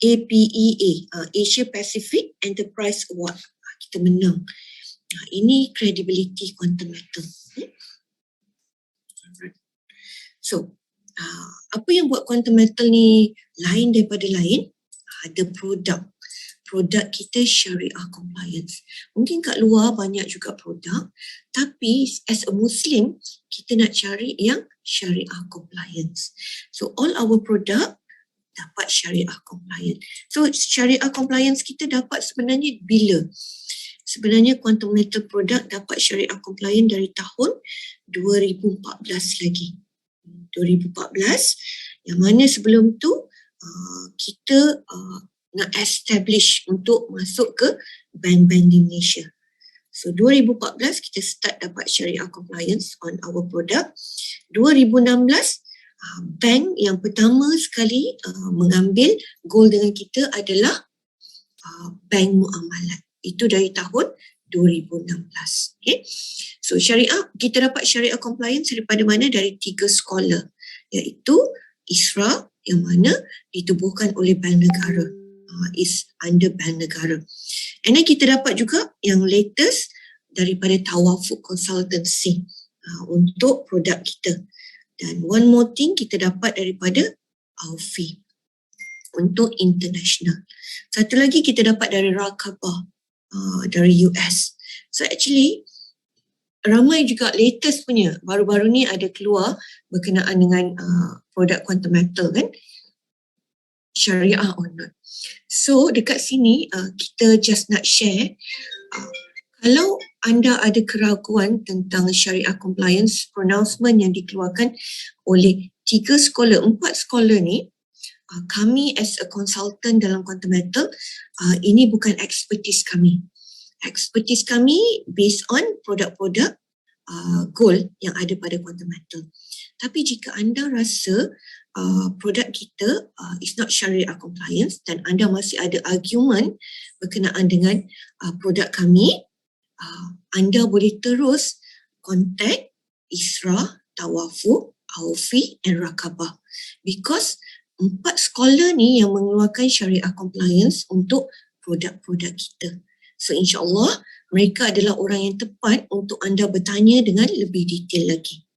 APEA, Asia Pacific Enterprise Award. Kita menang. Ini credibility quantum metal. So apa yang buat quantum metal ni lain daripada lain? Ada produk kita syariah compliance. Mungkin kat luar banyak juga produk, tapi as a Muslim kita nak cari yang syariah compliance. So all our product dapat syariah compliance. So syariah compliance kita dapat sebenarnya bila? Sebenarnya quantum metal product dapat syariah compliance dari tahun 2014 lagi. 2014, yang mana sebelum tu kita nak establish untuk masuk ke bank-bank di Malaysia. So 2014 kita start dapat syariah compliance on our product. 2016 bank yang pertama sekali mengambil goal dengan kita adalah Bank Muamalat. Itu dari tahun 2016. Okay. So syariah, kita dapat syariah compliance daripada mana? Dari 3 scholar, iaitu ISRA yang mana ditubuhkan oleh Bank Negara. Is under Bank Negara. And then kita dapat juga yang latest daripada Tawafuk Consultancy untuk produk kita. Dan one more thing kita dapat daripada Alfi untuk international. Satu lagi kita dapat dari Rakabah dari US. So actually ramai juga latest punya. Baru-baru ni ada keluar berkenaan dengan produk quantum metal kan. Syariah or not. So dekat sini kita just nak share kalau anda ada keraguan tentang syariah compliance pronouncement yang dikeluarkan oleh 3 scholar, 4 scholar ni, kami as a consultant dalam quantum metal, ini bukan expertise kami. Expertise kami based on produk-produk gold yang ada pada quantum metal. Tapi jika anda rasa produk kita is not syariah compliance dan anda masih ada argument berkenaan dengan produk kami, anda boleh terus contact ISRA, Tawafuk, Alfi and Rakabah, because 4 scholar ni yang mengeluarkan syariah compliance untuk produk-produk kita. So insyaAllah mereka adalah orang yang tepat untuk anda bertanya dengan lebih detail lagi.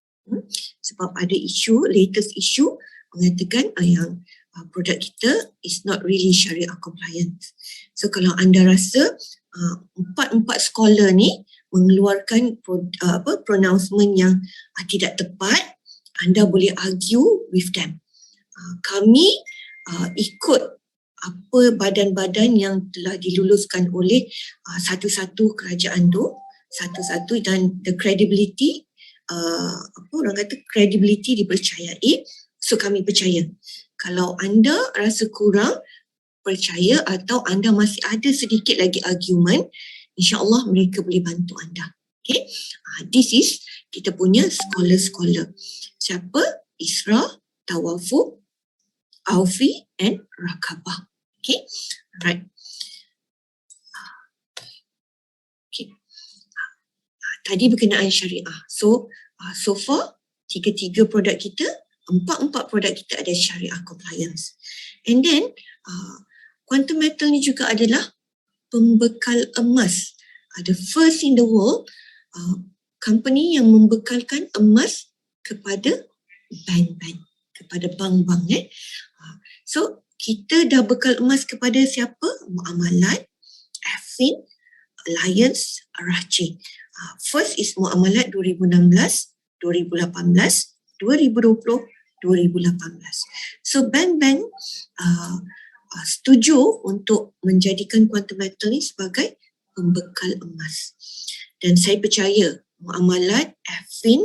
Sebab ada isu, latest isu mengatakan yang produk kita is not really syariah compliant. So kalau anda rasa 4 scholar ni mengeluarkan pronouncement yang tidak tepat, anda boleh argue with them. Kami ikut apa badan-badan yang telah diluluskan oleh satu-satu kerajaan tu, satu-satu, dan the credibility, orang kata credibility dipercayai, so kami percaya. Kalau anda rasa kurang percaya atau anda masih ada sedikit lagi argument, insya-Allah mereka boleh bantu anda. Okay, this is kita punya scholar-scholar. Siapa? Isra, Tawafu, Aufi and Rakabah. Okay, alright. Okay. Tadi berkenaan syariah. So far, 3 produk kita, 4 produk kita ada syariah compliance. And then, quantum metal ni juga adalah pembekal emas. The first in the world, company yang membekalkan emas kepada bank-bank, kepada bank-bank. So, kita dah bekal emas kepada siapa? Muamalat, Affin, Alliance, Raci. First is Muamalat 2016, 2018, 2020, 2018. So bank-bank setuju untuk menjadikan quantum metal ni sebagai pembekal emas. Dan saya percaya Muamalat, Affin,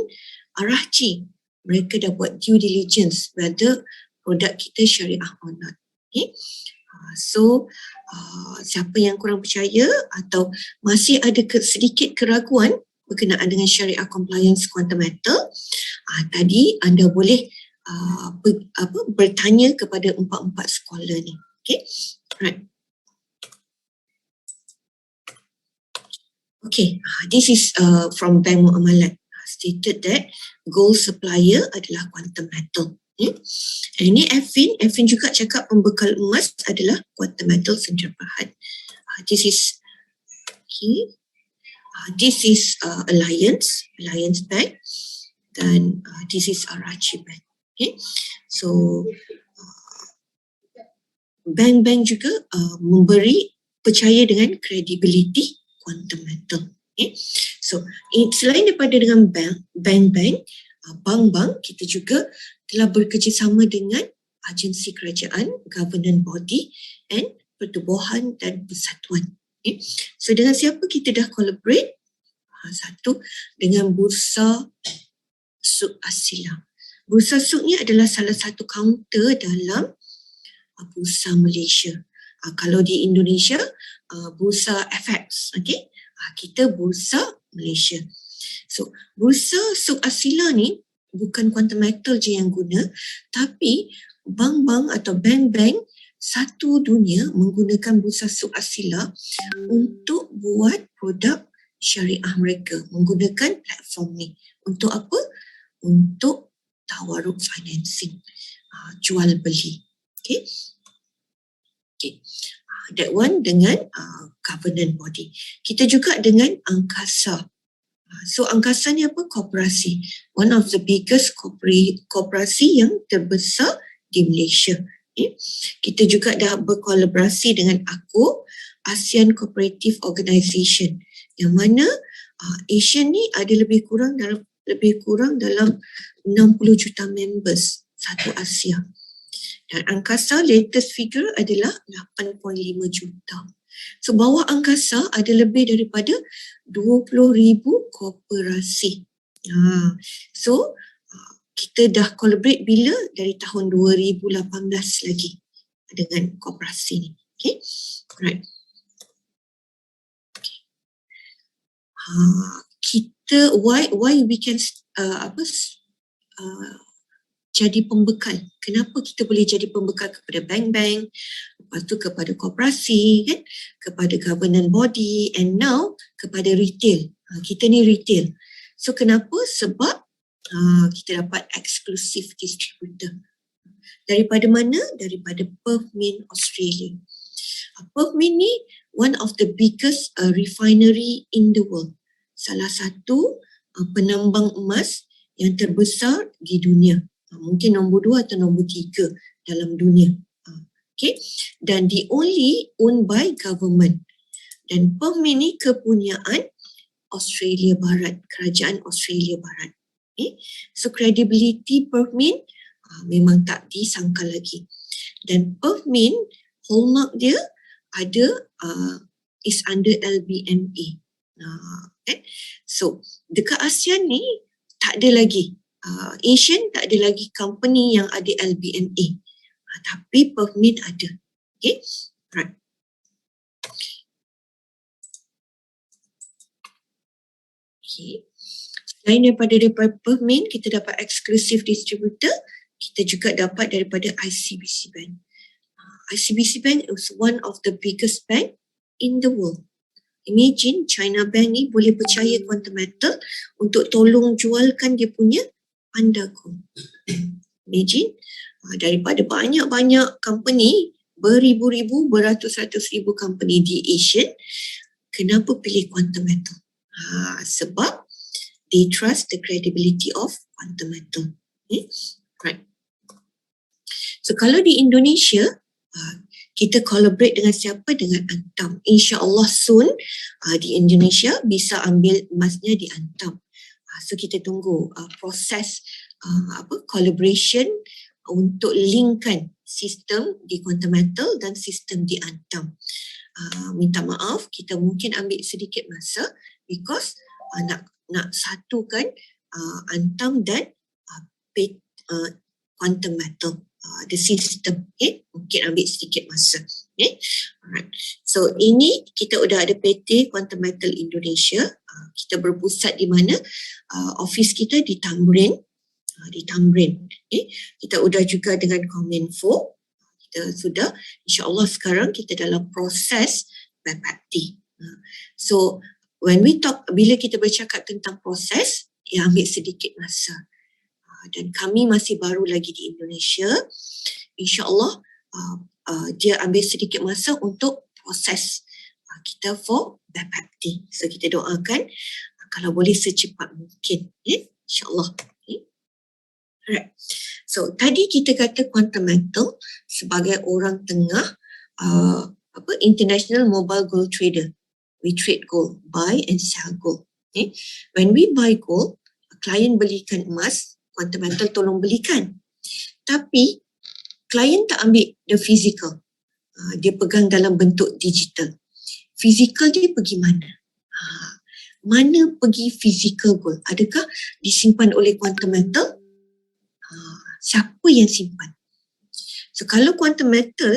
Raci, mereka dah buat due diligence whether produk kita syariah or not. Okay? So, siapa yang kurang percaya atau masih ada sedikit keraguan berkenaan dengan syariah compliance quantum metal, tadi anda boleh bertanya kepada 4 scholar ni. Okay, right. Okay, this is from Bank Muamalat, stated that gold supplier adalah quantum metal. Ini Affin juga cakap pembekal emas adalah quantum metal Sdn Bhd. This is okay. This is Alliance Bank, dan this is Raci Bank. Okay, so bank-bank juga memberi percaya dengan credibility quantum metal. Okay, so selain daripada dengan bank-bank, bank-bank, kita juga telah bekerjasama dengan agensi kerajaan, government body and pertubuhan dan persatuan. Okay. So dengan siapa kita dah collaborate? Satu, dengan Bursa Suk Asila. Bursa Suk ni adalah salah satu kaunter dalam Bursa Malaysia. Kalau di Indonesia, Bursa FX. Okay. Kita Bursa Malaysia. So Bursa Suk Asila ni bukan quantum metal je yang guna, tapi bank-bank atau bank-bank satu dunia menggunakan Bursa Suk Asila untuk buat produk syariah mereka, menggunakan platform ni. Untuk apa? Untuk tawaruk financing, jual beli. Okay. That one dengan government body. Kita juga dengan Angkasa. So Angkasa ni apa? Koperasi. One of the biggest koperasi yang terbesar di Malaysia. Okay. Kita juga dah berkolaborasi dengan ASEAN Cooperative Organisation, yang mana ASEAN ni ada lebih kurang dalam 60 juta members satu Asia. Dan Angkasa latest figure adalah 8.5 juta. So bawah Angkasa ada lebih daripada 20,000 koperasi. So kita dah collaborate bila? Dari tahun 2018 lagi dengan koperasi ni. Okay, right. Okay. Kita why we can jadi pembekal. Kenapa kita boleh jadi pembekal kepada bank-bank, lepas tu kepada koperasi, kan? Kepada government body, and now kepada retail. Kita ni retail. So kenapa? Sebab kita dapat exclusive distributor. Daripada mana? Daripada Perth Mint Australia. Perth Mint ni one of the biggest refinery in the world. Salah satu penambang emas yang terbesar di dunia. Mungkin nombor 2 atau nombor 3 dalam dunia. Okay. Dan the only owned by government. Dan Perth Mint ni kepunyaan Australia Barat, kerajaan Australia Barat. Okay. So credibility Perth Mint memang tak disangkal lagi. Dan Perth Mint hallmark dia ada is under LBMA. Okay. So dekat ASEAN ni tak ada lagi. Asian tak ada lagi company yang ada LBMA. Tapi Perth Mint ada. Okay. Right. Okay. Selain daripada Permin, kita dapat exclusive distributor, kita juga dapat daripada ICBC Bank. ICBC Bank is one of the biggest bank in the world. Imagine China Bank ni boleh percaya Quantum Metal untuk tolong jualkan dia punya Panda Gold. Imagine daripada banyak-banyak company, beribu-ribu, beratus-ratus ribu company di Asia, kenapa pilih Quantum Metal? Sebab they trust the credibility of Quantum Metal. Okay? Right. So kalau di Indonesia, kita collaborate dengan siapa? Dengan Antam. InsyaAllah soon di Indonesia bisa ambil emasnya di Antam. So kita tunggu proses collaboration untuk linkkan sistem di Quantum Metal dan sistem di Antam. Minta maaf, kita mungkin ambil sedikit masa because nak satukan Antam dan Quantum Metal, the system. Okay? Mungkin ambil sedikit masa. Okay? Alright. So ini kita udah ada PT Quantum Metal Indonesia. Kita berpusat di mana? Office kita di Tamrin. Okay? Kita udah juga dengan Kominfo. Kita sudah, insyaAllah sekarang kita dalam proses BAPAPTI. So when we talk, bila kita bercakap tentang proses, ambil sedikit masa. Dan kami masih baru lagi di Indonesia. InsyaAllah dia ambil sedikit masa untuk proses kita for BAPAPTI. So kita doakan kalau boleh secepat mungkin. InsyaAllah. Alright. So tadi kita kata Quantum Metal sebagai orang tengah international mobile gold trader. We trade gold, buy and sell gold. Okay. When we buy gold, klien belikan emas, Quantum Metal tolong belikan. Tapi klien tak ambil the physical. Dia pegang dalam bentuk digital. Physical dia pergi mana? Mana pergi physical gold? Adakah disimpan oleh Quantum Metal? Siapa yang simpan? So kalau Quantum Metal,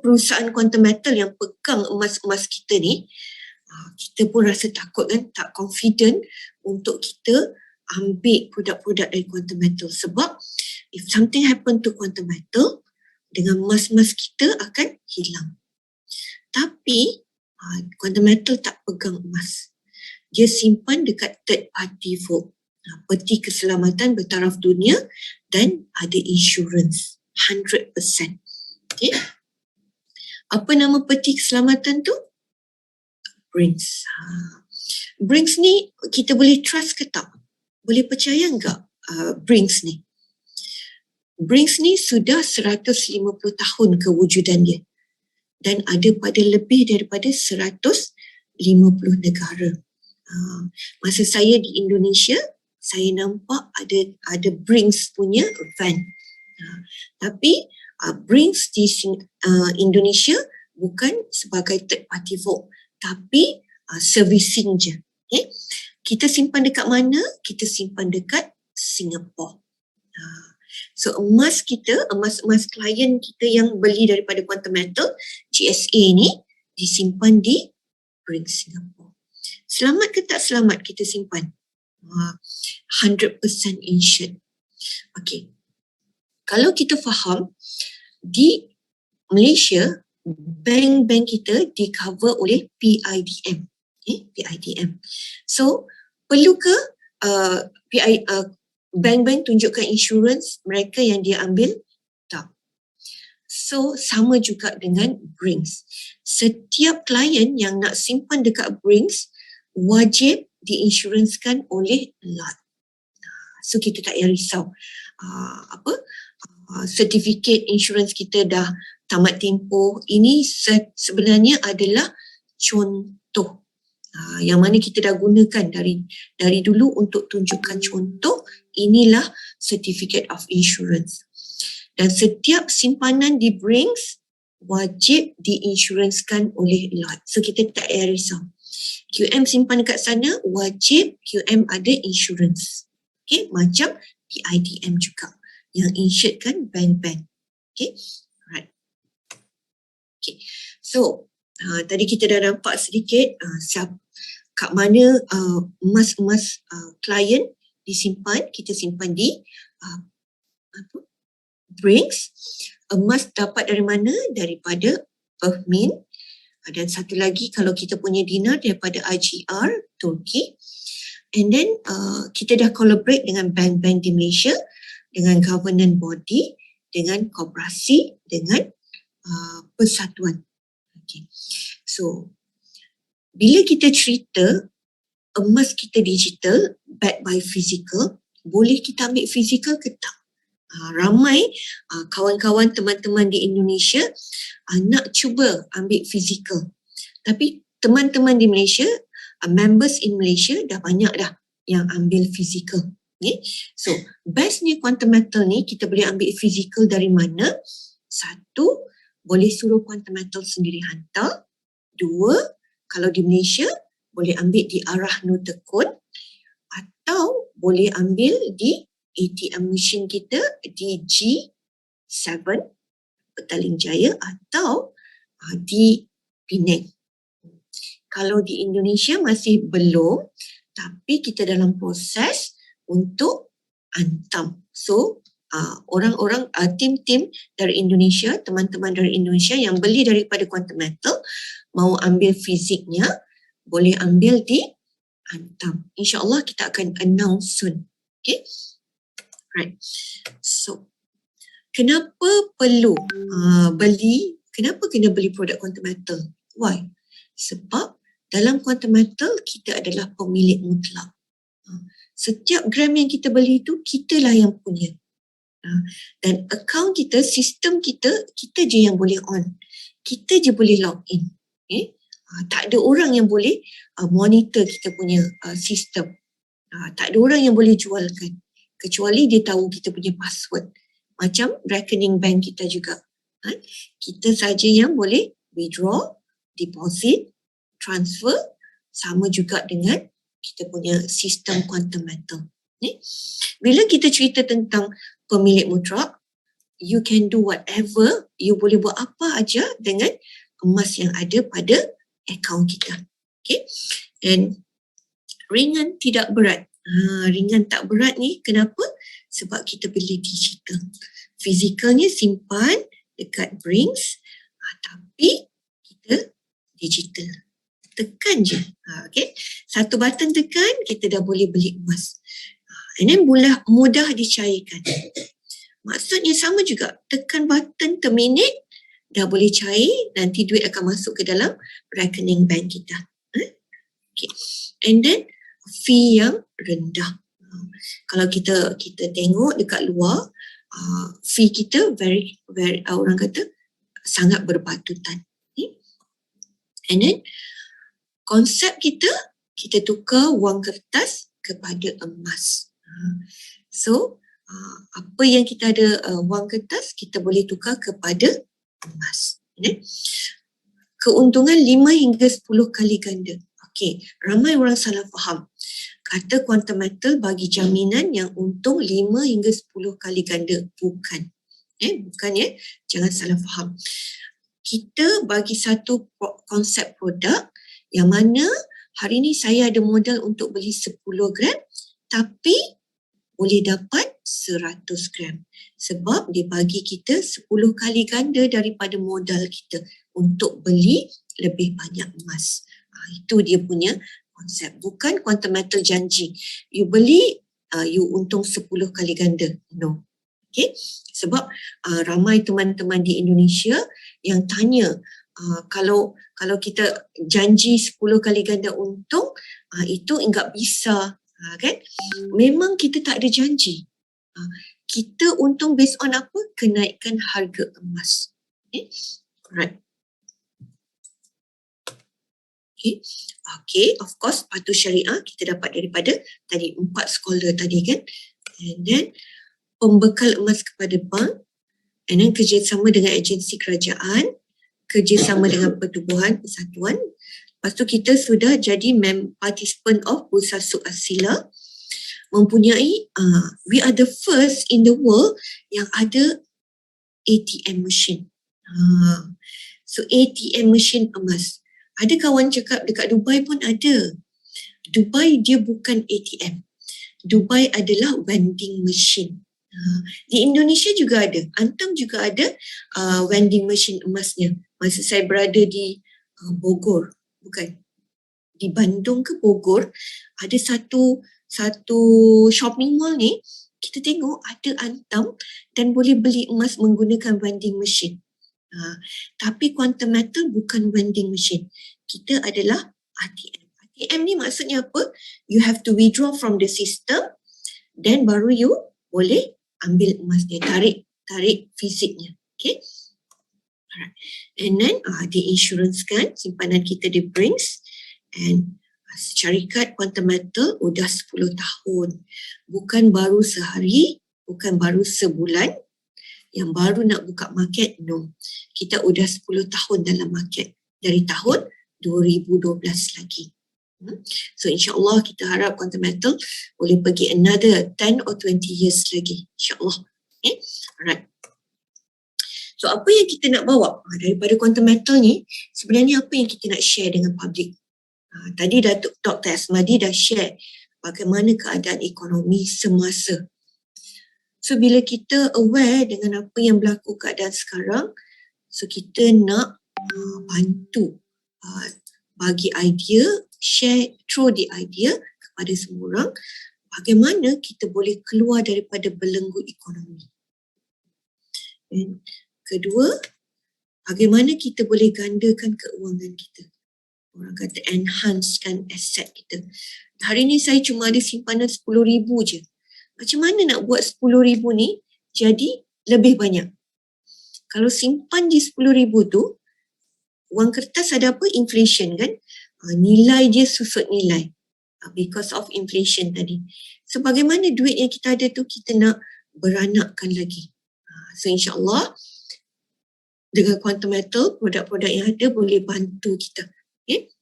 perusahaan Quantum Metal yang pegang emas-emas kita ni, kita pun rasa takut kan, tak confident untuk kita ambil produk-produk dari Quantum Metal. Sebab if something happen to Quantum Metal, dengan emas-emas kita akan hilang. Tapi Quantum Metal tak pegang emas. Dia simpan dekat third party vault. Peti keselamatan bertaraf dunia dan ada insurance 100%. Okay. Apa nama peti keselamatan tu? Brinks. Brinks ni kita boleh trust ke tak? Boleh percaya enggak Brinks ni? Brinks ni sudah 150 tahun kewujudan dia dan ada pada lebih daripada 150 negara. Masa saya di Indonesia, saya nampak ada Brinks punya van. Tapi Brinks di Indonesia bukan sebagai third party vault, tapi servicing je. Okay? Kita simpan dekat mana? Kita simpan dekat Singapore. So emas kita, emas klien kita yang beli daripada Quantum Metal, GSA ni disimpan di Brinks Singapore. Selamat ke tak selamat kita simpan? 100% insured. Okay. Kalau kita faham, di Malaysia, bank-bank kita di cover oleh PIDM. PIDM. So, perlu ke bank-bank tunjukkan insurans mereka yang dia ambil? Tak. So, sama juga dengan Brinks. Setiap klien yang nak simpan dekat Brinks, wajib diinsurансkan oleh LAT. So kita tak payah risau. Sertifikat insurans kita dah tamat tempoh. Ini sebenarnya adalah contoh yang mana kita dah gunakan dari dulu untuk tunjukkan contoh. Inilah certificate of insurance. Dan setiap simpanan di Brinks wajib diinsurансkan oleh LAT. So kita tak payah risau. QM simpan dekat sana, wajib QM ada insurance. Okay, macam PIDM juga. Yang insured kan bank-bank. Okay, alright. Okay, so tadi kita dah nampak sedikit kat mana emas-emas klien disimpan, kita simpan di Brinks. Emas dapat dari mana? Daripada Perth Mint. Dan satu lagi kalau kita punya dinar daripada IGR, Turki. And then kita dah collaborate dengan bank-bank di Malaysia, dengan governance body, dengan koperasi, dengan persatuan. Okay. So, bila kita cerita emas kita digital, backed by physical, boleh kita ambil physical ke tak? Ramai kawan-kawan teman-teman di Indonesia nak cuba ambil physical. Tapi teman-teman di Malaysia, members in Malaysia dah banyak dah yang ambil physical. Okay? So, bestnya Quantum Metal ni kita boleh ambil physical dari mana? Satu, boleh suruh Quantum Metal sendiri hantar. Dua, kalau di Malaysia boleh ambil di arah Nutekun atau boleh ambil di ATM machine kita di G7 Petaling Jaya atau di Penang. Kalau di Indonesia masih belum, tapi kita dalam proses untuk hantam. So, orang-orang, tim-tim dari Indonesia, teman-teman dari Indonesia yang beli daripada Quantum Metal, mau ambil fiziknya, boleh ambil di hantam. InsyaAllah kita akan announce soon. Okay? Right. So, kenapa perlu kenapa kena beli produk Quantum Metal? Why? Sebab dalam Quantum Metal kita adalah pemilik mutlak. Setiap gram yang kita beli itu kitalah yang punya. Dan akaun kita, sistem kita, kita je yang boleh on. Kita je boleh log in. Okay? Tak ada orang yang boleh monitor kita punya sistem. Tak ada orang yang boleh jualkan. Kecuali dia tahu kita punya password. Macam rekening bank kita juga. Kita saja yang boleh withdraw, deposit, transfer, sama juga dengan kita punya sistem Quantum Metal. Bila kita cerita tentang pemilik mutlak, you can do whatever, you boleh buat apa aja dengan emas yang ada pada akaun kita. Okay? And ringan tidak berat. Ringan tak berat ni kenapa? Sebab kita beli digital. Fizikalnya simpan dekat Brinks, tapi kita digital. Tekan je. Okay? Satu button tekan, kita dah boleh beli emas. And then mudah dicairkan. Maksudnya sama juga. Tekan button terminate, dah boleh cair, nanti duit akan masuk ke dalam rekening bank kita. Okay. And then fee yang rendah. Kalau kita tengok dekat luar, fee kita very orang kata sangat berpatutan. Okay. And then konsep kita tukar wang kertas kepada emas. So apa yang kita ada wang kertas, kita boleh tukar kepada emas. Okay. Keuntungan 5 hingga 10 kali ganda. Okey, ramai orang salah faham. Kata Quantum Metal bagi jaminan yang untung 5 hingga 10 kali ganda. Bukan. Bukan ya. Jangan salah faham. Kita bagi satu konsep produk yang mana hari ni saya ada modal untuk beli 10 gram tapi boleh dapat 100 gram. Sebab dia bagi kita 10 kali ganda daripada modal kita untuk beli lebih banyak emas. Itu dia punya konsep. Bukan Quantum Metal janji. You beli, you untung 10 kali ganda. No. Okay? Sebab ramai teman-teman di Indonesia yang tanya, kalau kita janji 10 kali ganda untung, itu enggak bisa. Kan? Memang kita tak ada janji. Kita untung based on apa? Kenaikan harga emas. Okay? Right. Okay, of course patuh syariah kita dapat daripada tadi 4 scholar tadi kan. And then pembekal emas kepada bank, and then kerjasama dengan agensi kerajaan, kerjasama dengan pertubuhan persatuan. Lepas tu kita sudah jadi participant of Bursa Suk Asila, mempunyai we are the first in the world yang ada ATM machine. So ATM machine emas. Ada kawan cakap dekat Dubai pun ada. Dubai dia bukan ATM. Dubai adalah vending machine. Di Indonesia juga ada. Antam juga ada vending machine emasnya. Masa saya berada di Bogor, bukan. Di Bandung ke Bogor, ada satu shopping mall ni, kita tengok ada Antam dan boleh beli emas menggunakan vending machine. Tapi Quantum Metal bukan vending machine. Kita adalah ATM. ATM ni maksudnya apa? You have to withdraw from the system, then baru you boleh ambil emas dia, tarik fisiknya. Okay. Alright. And then diinsurancekan simpanan kita di Brinks, and syarikat Quantum Metal udah 10 tahun. Bukan baru sehari, bukan baru sebulan. Yang baru nak buka market, no. Kita udah 10 tahun dalam market. Dari tahun 2012 lagi. So insyaAllah kita harap Quantum Metal boleh pergi another 10 or 20 years lagi. InsyaAllah. Okay? Alright. So apa yang kita nak bawa daripada Quantum Metal ni, sebenarnya apa yang kita nak share dengan public? Tadi Dr. Asmadi dah share bagaimana keadaan ekonomi semasa. So bila kita aware dengan apa yang berlaku keadaan sekarang, so kita nak bantu, bagi idea, share, throw the idea kepada semua orang, bagaimana kita boleh keluar daripada belenggu ekonomi. Dan kedua, bagaimana kita boleh gandakan keuangan kita. Orang kata enhancekan aset kita. Hari ni saya cuma ada simpanan 10,000 je. Macam mana nak buat 10,000 ni jadi lebih banyak? Kalau simpan je 10,000 tu, wang kertas ada apa? Inflation kan? Nilai dia susut nilai. Because of inflation tadi. So bagaimana duit yang kita ada tu kita nak beranakkan lagi. So insyaAllah dengan Quantum Metal, produk-produk yang ada boleh bantu kita. Okay?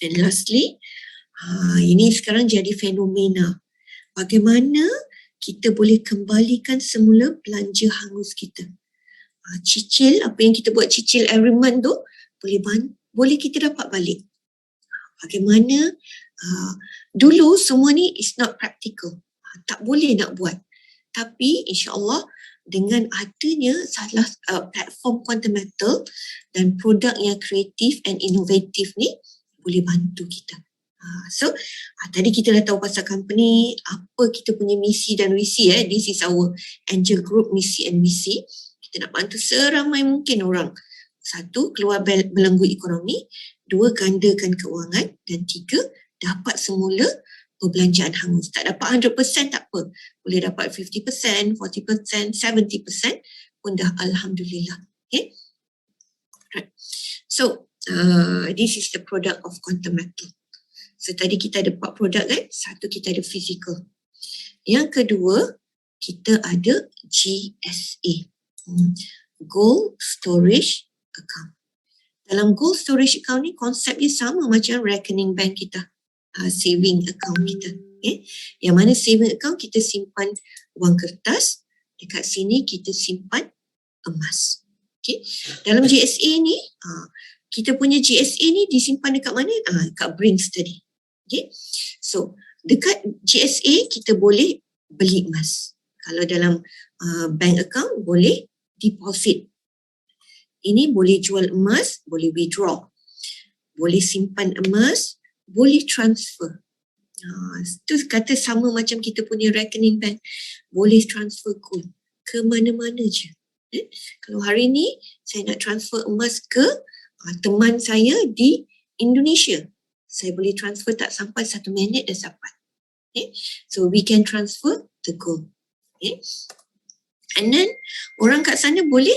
And lastly, ini sekarang jadi fenomena. Bagaimana kita boleh kembalikan semula belanja hangus kita. Cicil, apa yang kita buat cicil every month tu, boleh kita dapat balik. Bagaimana, dulu semua ni is not practical. Tak boleh nak buat. Tapi insyaAllah dengan adanya salah platform Quantum Metal dan produk yang kreatif and inovatif ni boleh bantu kita. So tadi kita dah tahu pasal company, apa kita punya misi dan visi. This is our Angel Group misi and visi. Kita nak bantu seramai mungkin orang. 1, keluar belenggu ekonomi. 2, gandakan keuangan. Dan 3, dapat semula perbelanjaan hangus. Tak dapat 100% tak apa. Boleh dapat 50%, 40%, 70% pun dah Alhamdulillah. Okay. Right. So this is the product of Quantum Metal. So tadi kita ada 4 produk kan. 1 kita ada physical. Yang kedua, kita ada GSA. Gold Storage Account. Dalam Gold Storage Account ni konsepnya sama macam rekening bank kita. Saving account kita. Okay. Yang mana saving account kita simpan wang kertas. Dekat sini kita simpan emas. Okay. Dalam GSA ni, kita punya GSA ni disimpan dekat mana? Dekat Brinks tadi. Okay. So, dekat GSA kita boleh beli emas. Kalau dalam bank account boleh deposit. Ini boleh jual emas, boleh withdraw. Boleh simpan emas, boleh transfer. Itu kata sama macam kita punya rekening bank. Boleh transfer gold ke mana-mana je. Kalau hari ni saya nak transfer emas ke teman saya di Indonesia, saya boleh transfer tak sampai 1 minit dah dapat. Okay. So we can transfer the gold. Okay. And then orang kat sana boleh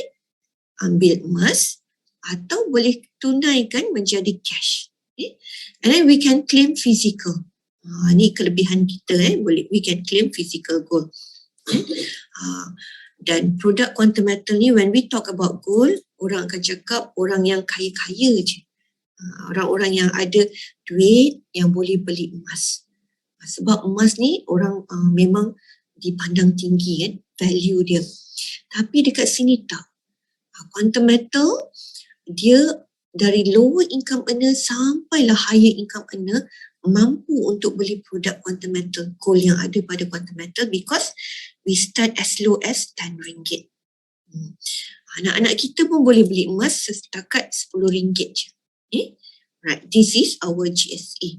ambil emas atau boleh tunaikan menjadi cash. Okay. And then we can claim physical. Ni kelebihan kita we can claim physical gold. Dan produk Quantum Metal ni, when we talk about gold, orang akan cakap orang yang kaya-kaya je. Orang-orang yang ada duit yang boleh beli emas. Sebab emas ni orang memang dipandang tinggi kan, value dia. Tapi dekat sini tak. Quantum Metal, dia dari lower income earner sampailah higher income earner mampu untuk beli produk Quantum Metal, gold yang ada pada Quantum Metal, because we start as low as RM10. Anak-anak kita pun boleh beli emas setakat RM10 je. Right, this is our GSA.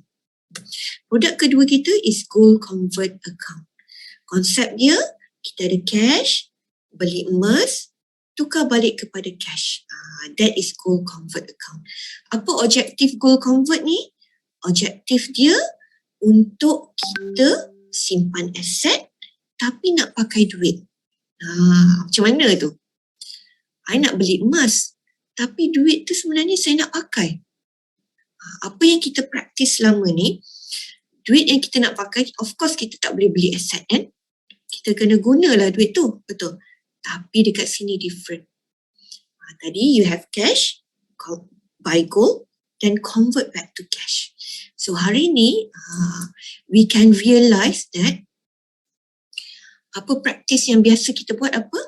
Produk kedua kita is Gold Convert Account. Konsep dia, kita ada cash, beli emas, tukar balik kepada cash. That is Gold Convert Account. Apa objektif Gold Convert ni? Objektif dia untuk kita simpan aset tapi nak pakai duit. Macam mana tu? I nak beli emas tapi duit tu sebenarnya saya nak pakai. Apa yang kita praktis selama ni, duit yang kita nak pakai, of course kita tak boleh beli aset kan? Kita kena gunalah duit tu, betul. Tapi dekat sini different. Tadi you have cash, buy gold, then convert back to cash. So hari ni we can realise that apa praktis yang biasa kita buat apa?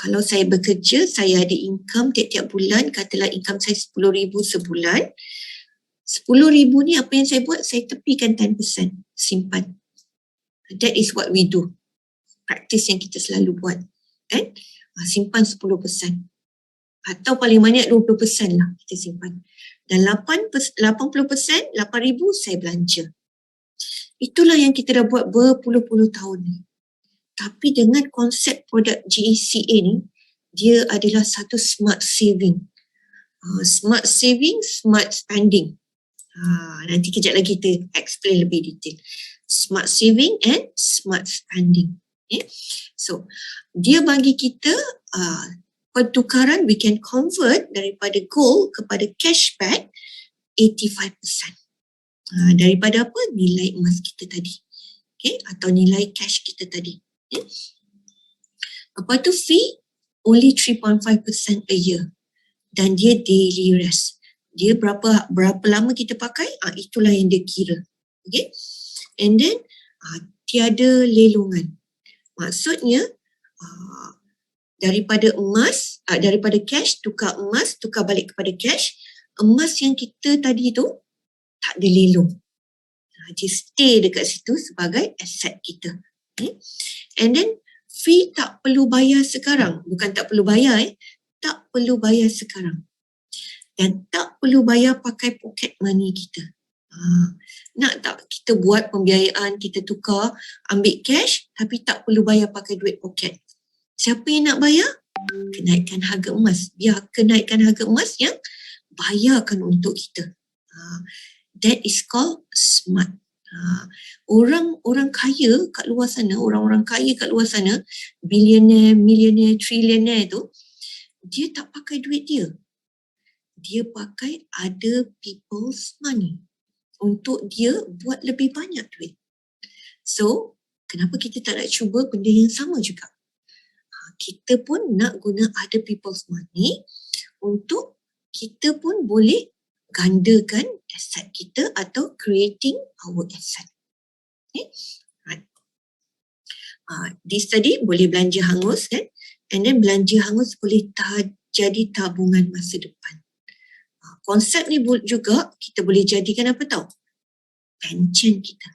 Kalau saya bekerja, saya ada income tiap-tiap bulan, katalah income saya RM10,000 sebulan. RM10,000 ni apa yang saya buat? Saya tepikan 10%, simpan. That is what we do. Praktis yang kita selalu buat. Kan? Simpan 10%. Atau paling banyak 20% lah kita simpan. Dan 80%, RM8,000 saya belanja. Itulah yang kita dah buat berpuluh-puluh tahun ni. Tapi dengan konsep produk GECA ni, dia adalah satu smart saving. Smart saving, smart spending. Nanti kejap lagi kita explain lebih detail. Smart saving and smart spending. Okay? So, dia bagi kita pertukaran, we can convert daripada gold kepada cashback 85%. Daripada apa? Nilai emas kita tadi. Okay? Atau nilai cash kita tadi. Okay? Lepas tu fee only 3.5% a year. Dan dia daily rest. Dia berapa lama kita pakai, itulah yang dia kira. Okay? And then tiada lelongan. Maksudnya daripada emas, daripada cash tukar emas, tukar balik kepada cash, emas yang kita tadi tu tak ada lelong. Dia stay dekat situ sebagai aset kita. Okay? And then fee tak perlu bayar sekarang. Bukan tak perlu bayar, tak perlu bayar sekarang. Dan tak perlu bayar pakai pocket money kita. Nak tak kita buat pembiayaan, kita tukar, ambil cash tapi tak perlu bayar pakai duit pocket. Siapa yang nak bayar? Kenaikan harga emas. Biar kenaikan harga emas yang bayarkan untuk kita. That is called smart. Orang kaya kat luar sana, orang-orang kaya kat luar sana, billionaire, millionaire, trillionaire tu, dia tak pakai duit dia. Dia pakai other people's money untuk dia buat lebih banyak duit. So, kenapa kita tak nak cuba benda yang sama juga? Kita pun nak guna other people's money untuk kita pun boleh gandakan aset kita atau creating our asset. Okay? Right. This tadi boleh belanja hangus kan? And then belanja hangus boleh jadi tabungan masa depan. Konsep ni juga kita boleh jadikan apa tau? Pension kita.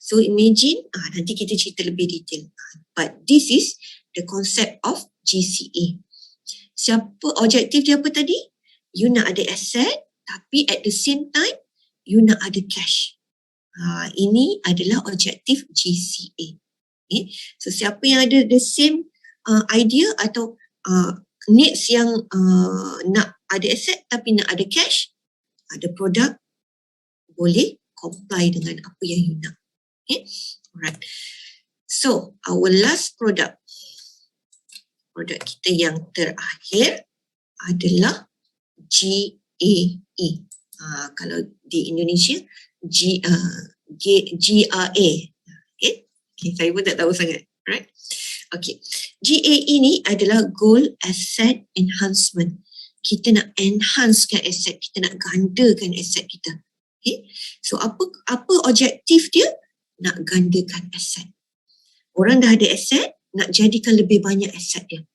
So imagine, nanti kita cerita lebih detail. But this is the concept of GCA. Siapa objektif dia apa tadi? You nak ada asset, tapi at the same time, you nak ada cash. Ini adalah objektif GCA. Okay? So siapa yang ada the same idea atau needs yang nak ada asset tapi nak ada cash, ada produk, boleh comply dengan apa yang you nak. Okay? Alright. So, our last product kita yang terakhir adalah GAE. Kalau di Indonesia, GRA. Okay, saya pun tak tahu sangat. Right? Okay. GAE ni adalah Gold Asset Enhancement. Kita nak enhancekan aset, kita nak gandakan aset kita. Okay? So apa objektif dia? Nak gandakan aset. Orang dah ada aset, nak jadikan lebih banyak aset dia.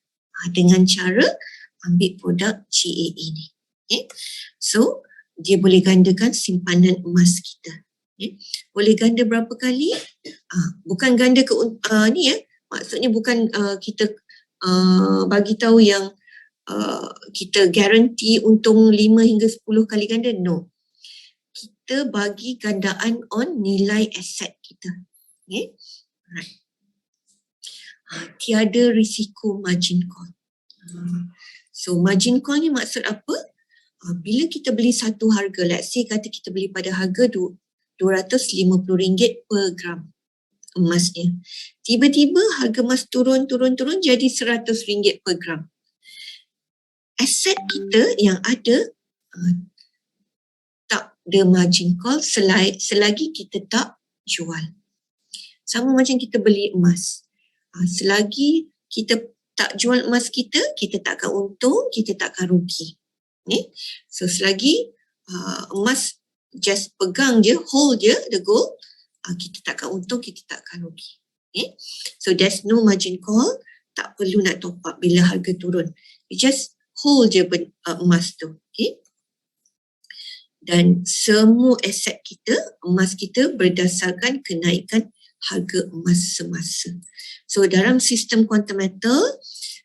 Dengan cara ambil produk GAE ni. Okay? So dia boleh gandakan simpanan emas kita. Boleh ganda berapa kali? Bukan ganda maksudnya bukan kita bagi tahu yang kita guarantee untung 5 hingga 10 kali ganda. No. Kita bagi gandaan on nilai aset kita. Okay? Right. Tiada risiko margin call. So margin call ni maksud apa? Bila kita beli satu harga, let's say kata kita beli pada harga RM250 per gram emasnya. Tiba-tiba harga emas turun jadi RM100 per gram. Aset kita yang ada tak ada margin call selagi kita tak jual. Sama macam kita beli emas. Selagi kita tak jual emas kita tak akan untung, kita tak akan rugi. So selagi emas just pegang je, hold je the gold, kita tak akan untung, kita tak akan rugi. So there's no margin call, tak perlu nak top up bila harga turun. We just hold je emas tu. Dan semua aset kita, emas kita berdasarkan kenaikan harga emas semasa. So dalam sistem quantum metal,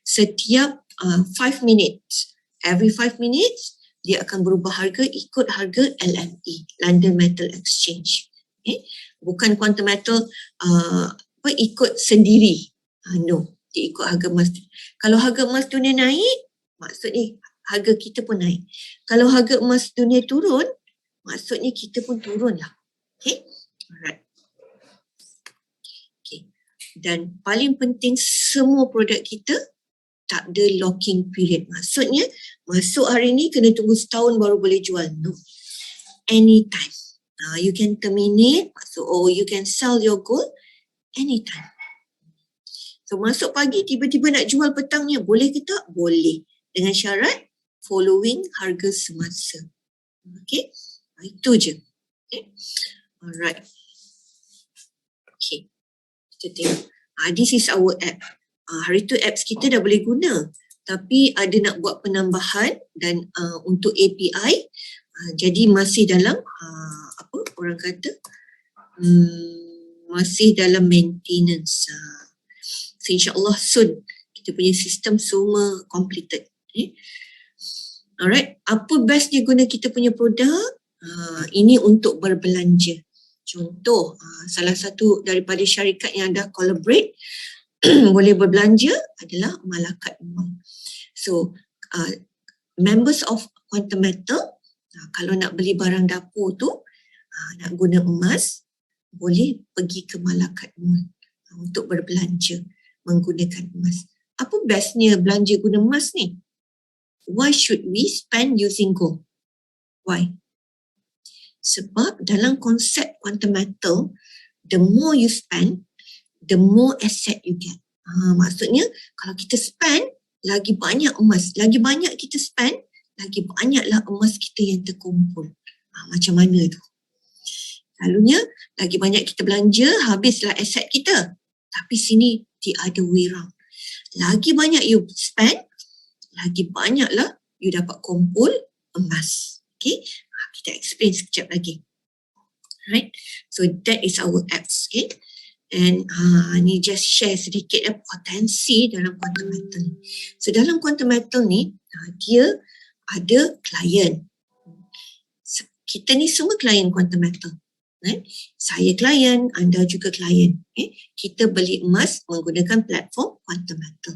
setiap 5 minutes, every 5 minutes, dia akan berubah harga ikut harga LME, London Metal Exchange. Bukan quantum metal ikut sendiri. No, dia ikut harga emas. Kalau harga emas dunia naik, maksudnya harga kita pun naik. Kalau harga emas dunia turun, maksudnya kita pun turun lah. Alright. Dan paling penting, semua produk kita tak ada locking period. Maksudnya masuk hari ni kena tunggu setahun baru boleh jual. No. Anytime. You can terminate, you can sell your gold anytime. So masuk pagi tiba-tiba nak jual petangnya, boleh ke tak? Boleh. Dengan syarat following harga semasa. Okay. Itu je. Okay. Alright. Okay. Kita tengok. This is our app. Hari tu apps kita dah boleh guna, tapi ada nak buat penambahan dan untuk API, jadi masih dalam orang kata masih dalam maintenance. So insyaAllah soon kita punya sistem semua completed. Alright, apa best dia guna kita punya produk? Ini untuk berbelanja. Contoh, salah satu daripada syarikat yang dah collaborate boleh berbelanja adalah Malakat Mall. So, members of Quantum Metal, kalau nak beli barang dapur tu, nak guna emas, boleh pergi ke Malakat Mall untuk berbelanja menggunakan emas. Apa bestnya belanja guna emas ni? Why should we spend using gold? Why? Sebab dalam konsep Quantum Metal, the more you spend, the more asset you get. Maksudnya kalau kita spend, lagi banyak emas. Lagi banyak kita spend, lagi banyaklah emas kita yang terkumpul. Macam mana tu? Selalunya, lagi banyak kita belanja, habislah aset kita. Tapi sini, the other way round. Lagi banyak you spend, lagi banyaklah you dapat kumpul emas. Okay? Kita explain sekejap lagi. Right? So that is our apps. Okay? And ni just share sedikit potensi dalam quantum metal ni. So dalam quantum metal ni, dia ada klien. Kita ni semua klien quantum metal. Saya klien, anda juga klien. Kita beli emas menggunakan platform quantum metal.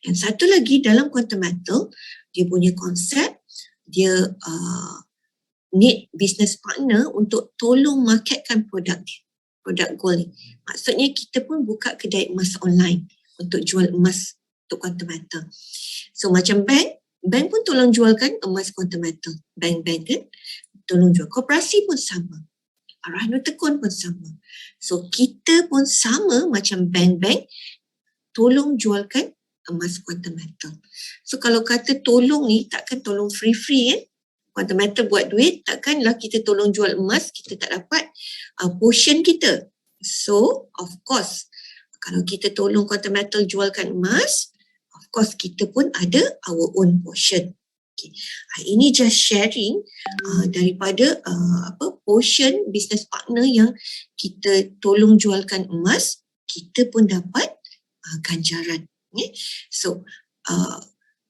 Dan satu lagi dalam quantum metal, dia punya konsep, dia need business partner untuk tolong marketkan produk dia. Produk gold ni. Maksudnya kita pun buka kedai emas online untuk jual emas untuk quantum metal. So macam bank pun tolong jualkan emas quantum metal. Bank kan tolong jual. Koperasi pun sama. Rahnu Tekun pun sama. So kita pun sama macam bank tolong jualkan emas quantum metal. So kalau kata tolong ni takkan tolong free kan? Quantum metal buat duit, takkanlah kita tolong jual emas, kita tak dapat portion kita. So, of course, kalau kita tolong quantum metal jualkan emas, of course kita pun ada our own portion. Okay. Ini just sharing daripada portion business partner yang kita tolong jualkan emas, kita pun dapat ganjaran. So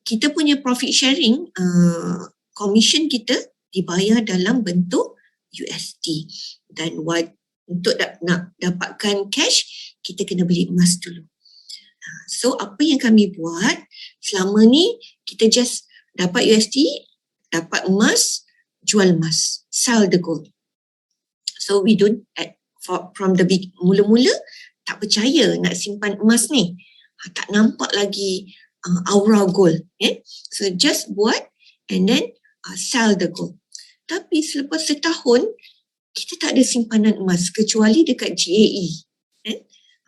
kita punya profit sharing, commission kita dibayar dalam bentuk USD, dan untuk nak dapatkan cash, kita kena beli emas dulu. So apa yang kami buat selama ni, kita just dapat USD, dapat emas, jual emas, sell the gold. So we don't from the big, mula-mula tak percaya nak simpan emas ni, tak nampak lagi aura gold. So just buat and then sell the gold. Tapi selepas setahun, kita tak ada simpanan emas kecuali dekat GAE.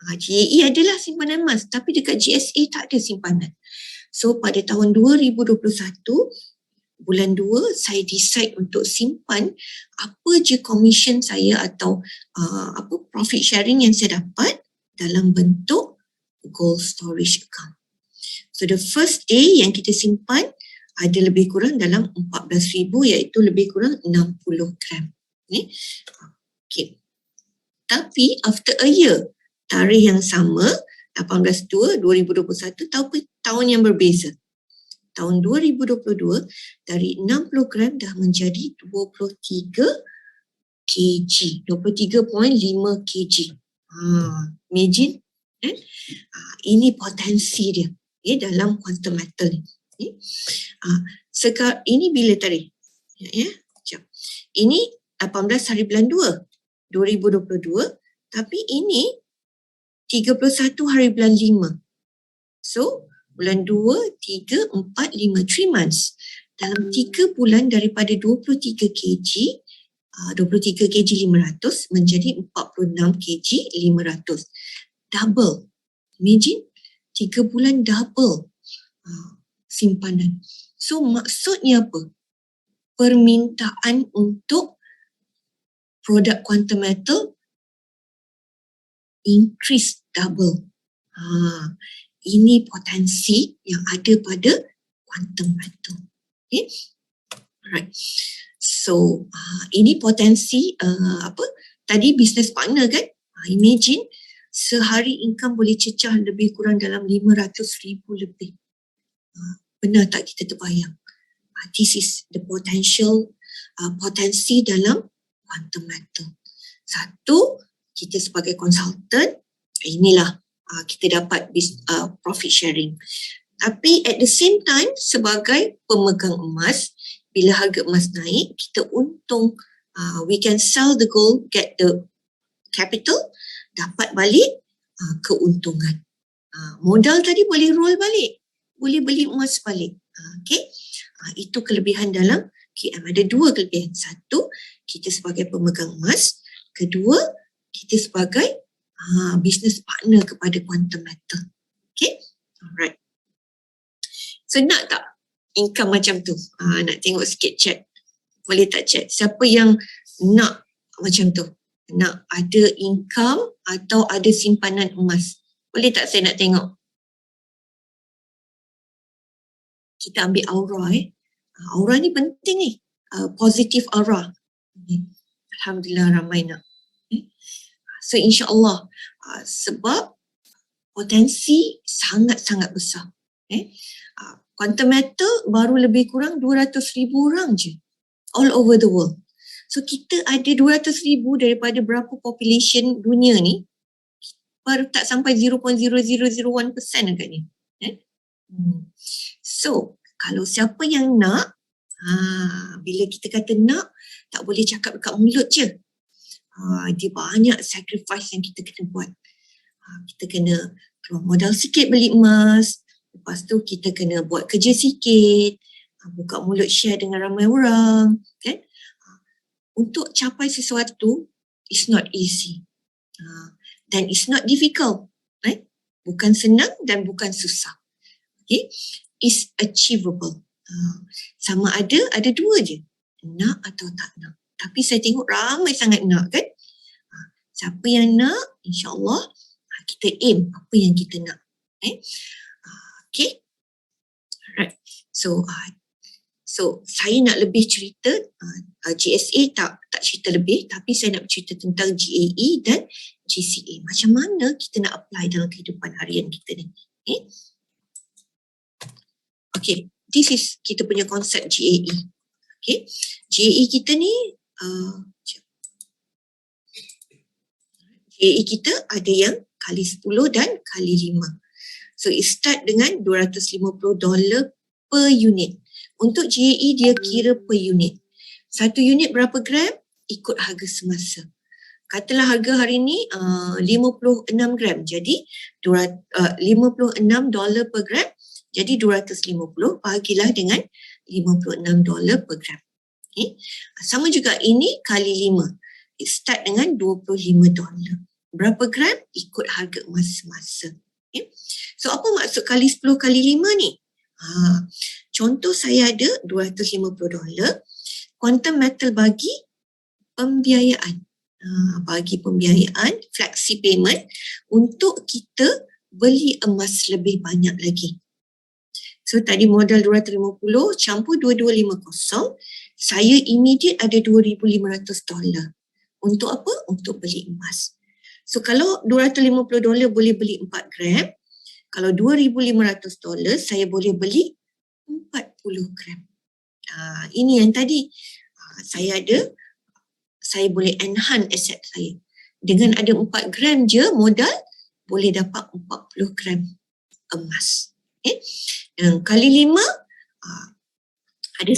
GAE adalah simpanan emas, tapi dekat GSA tak ada simpanan. So pada tahun 2021, bulan 2, saya decide untuk simpan apa je commission saya atau profit sharing yang saya dapat dalam bentuk gold storage account. So the first day yang kita simpan ada lebih kurang dalam 14,000, iaitu lebih kurang 60 gram. Okay. Tapi after a year, tarikh yang sama, 18/2/2021, tahun yang berbeza. Tahun 2022, dari 60 gram dah menjadi 23 kg, 23.5 kg. Imagine, ini potensi dia dalam quantum metal ni. Sekarang ini bila tarikh? Ini 18 hari bulan 2, 2022, tapi ini 31 hari bulan 5. So, bulan 2, 3, 4, 5, 3 months. Dalam 3 bulan daripada 23 kg, 23 kg 500 menjadi 46 kg 500. Double. Imagine, 3 bulan double simpanan. So, maksudnya apa? Permintaan untuk produk quantum metal increase double. Ini potensi yang ada pada quantum metal. Okay. Alright. So ini potensi tadi business partner kan. Imagine sehari income boleh cecah lebih kurang dalam 500,000 lebih. Benar tak kita terbayang? This is the potential potensi dalam quantum metal. Satu, kita sebagai konsultan, inilah kita dapat profit sharing. Tapi at the same time, sebagai pemegang emas, bila harga emas naik, kita untung. We can sell the gold, get the capital, dapat balik keuntungan. Modal tadi boleh roll balik, boleh beli emas balik. Okay? Itu kelebihan dalam QM. Ada 2 kelebihan. Satu, kita sebagai pemegang emas. Kedua, kita sebagai business partner kepada quantum metal. Okay? Alright. So nak tak income macam tu? Nak tengok sikit chat. Boleh tak chat? Siapa yang nak macam tu? Nak ada income atau ada simpanan emas? Boleh tak saya nak tengok? Kita ambil aura. Aura ni penting ni. Positive aura. Alhamdulillah ramai nak. So insyaAllah, sebab potensi sangat-sangat besar. Quantum metal baru lebih kurang 200,000 orang je. All over the world. So kita ada 200,000 daripada berapa population dunia ni, baru tak sampai 0.0001% agaknya. So, kalau siapa yang nak, bila kita kata nak, tak boleh cakap dekat mulut je. Dia banyak sacrifice yang kita kena buat. Kita kena keluar modal sikit beli emas, lepas tu kita kena buat kerja sikit, buka mulut share dengan ramai orang, kan? Untuk capai sesuatu, it's not easy. Dan it's not difficult. Right? Bukan senang dan bukan susah. Okay? It's achievable. Sama ada 2 je. Nak atau tak nak. Tapi saya tengok ramai sangat nak kan. Siapa yang nak, insyaAllah kita aim apa yang kita nak. Okay. Alright. So So saya nak lebih cerita GSA tak cerita lebih, tapi saya nak cerita tentang GAE dan GCA. Macam mana kita nak apply dalam kehidupan harian kita ni. Okay, this is kita punya konsep GAE. Okay, GAE kita ni GAE kita ada yang kali 10 dan kali 5. So it start dengan $250 per unit. Untuk GAE dia kira per unit. Satu unit berapa gram? Ikut harga semasa. Katalah harga hari ni 56 gram. Jadi $56 per gram. Jadi 250 bahagilah dengan $56 per gram. Okay. Sama juga ini kali 5. It start dengan $25. Berapa gram? Ikut harga emas semasa. Okay. So apa maksud kali 10 kali 5 ni? Contoh saya ada $250. Quantum Metal bagi pembiayaan. Bagi pembiayaan, flexi payment untuk kita beli emas lebih banyak lagi. So tadi modal 250 campur 2250, saya immediate ada $2,500. Untuk apa? Untuk beli emas. So kalau $250 boleh beli 4 gram, kalau $2,500 saya boleh beli 40 gram. Ini yang tadi saya boleh enhance aset saya. Dengan ada 4 gram je modal, boleh dapat 40 gram emas. Okay. Kali 5, ada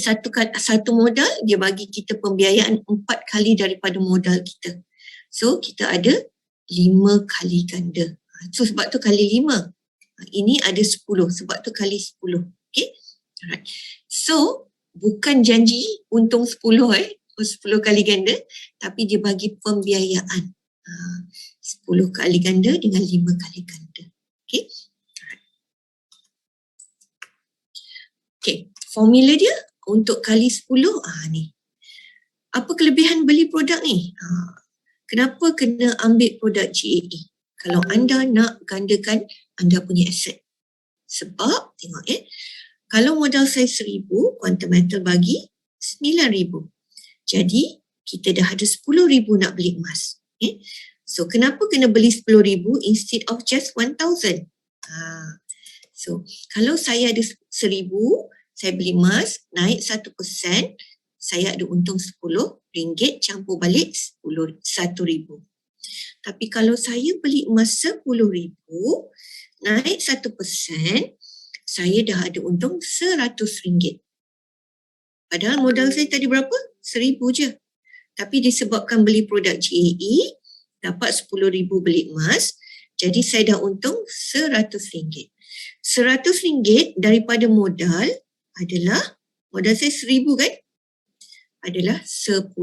satu modal, dia bagi kita pembiayaan 4 kali daripada modal kita. So kita ada 5 kali ganda. So sebab tu kali 5. Ini ada 10, sebab tu kali 10. Okay. Alright. So bukan janji untung 10 10 kali ganda, tapi dia bagi pembiayaan 10 kali ganda dengan 5 kali ganda. Okay. Okay, formula dia untuk kali 10 ni. Apa kelebihan beli produk ni? Kenapa kena ambil produk GAE? Kalau anda nak gandakan anda punya aset. Sebab tengok kalau modal saya 1,000, Quantum Metal bagi 9,000. Jadi kita dah ada 10,000 nak beli emas. So kenapa kena beli 10,000 instead of just 1,000? So kalau saya ada 1,000, saya beli emas naik 1%, saya ada untung RM10 campur balik 1,000. Tapi kalau saya beli emas 10,000 naik 1%, saya dah ada untung RM100. Padahal modal saya tadi berapa? 1,000 je. Tapi disebabkan beli produk GAE, dapat 10,000 beli emas, jadi saya dah untung RM100. RM100 daripada modal adalah, modal saya 1,000 kan? Adalah 10%.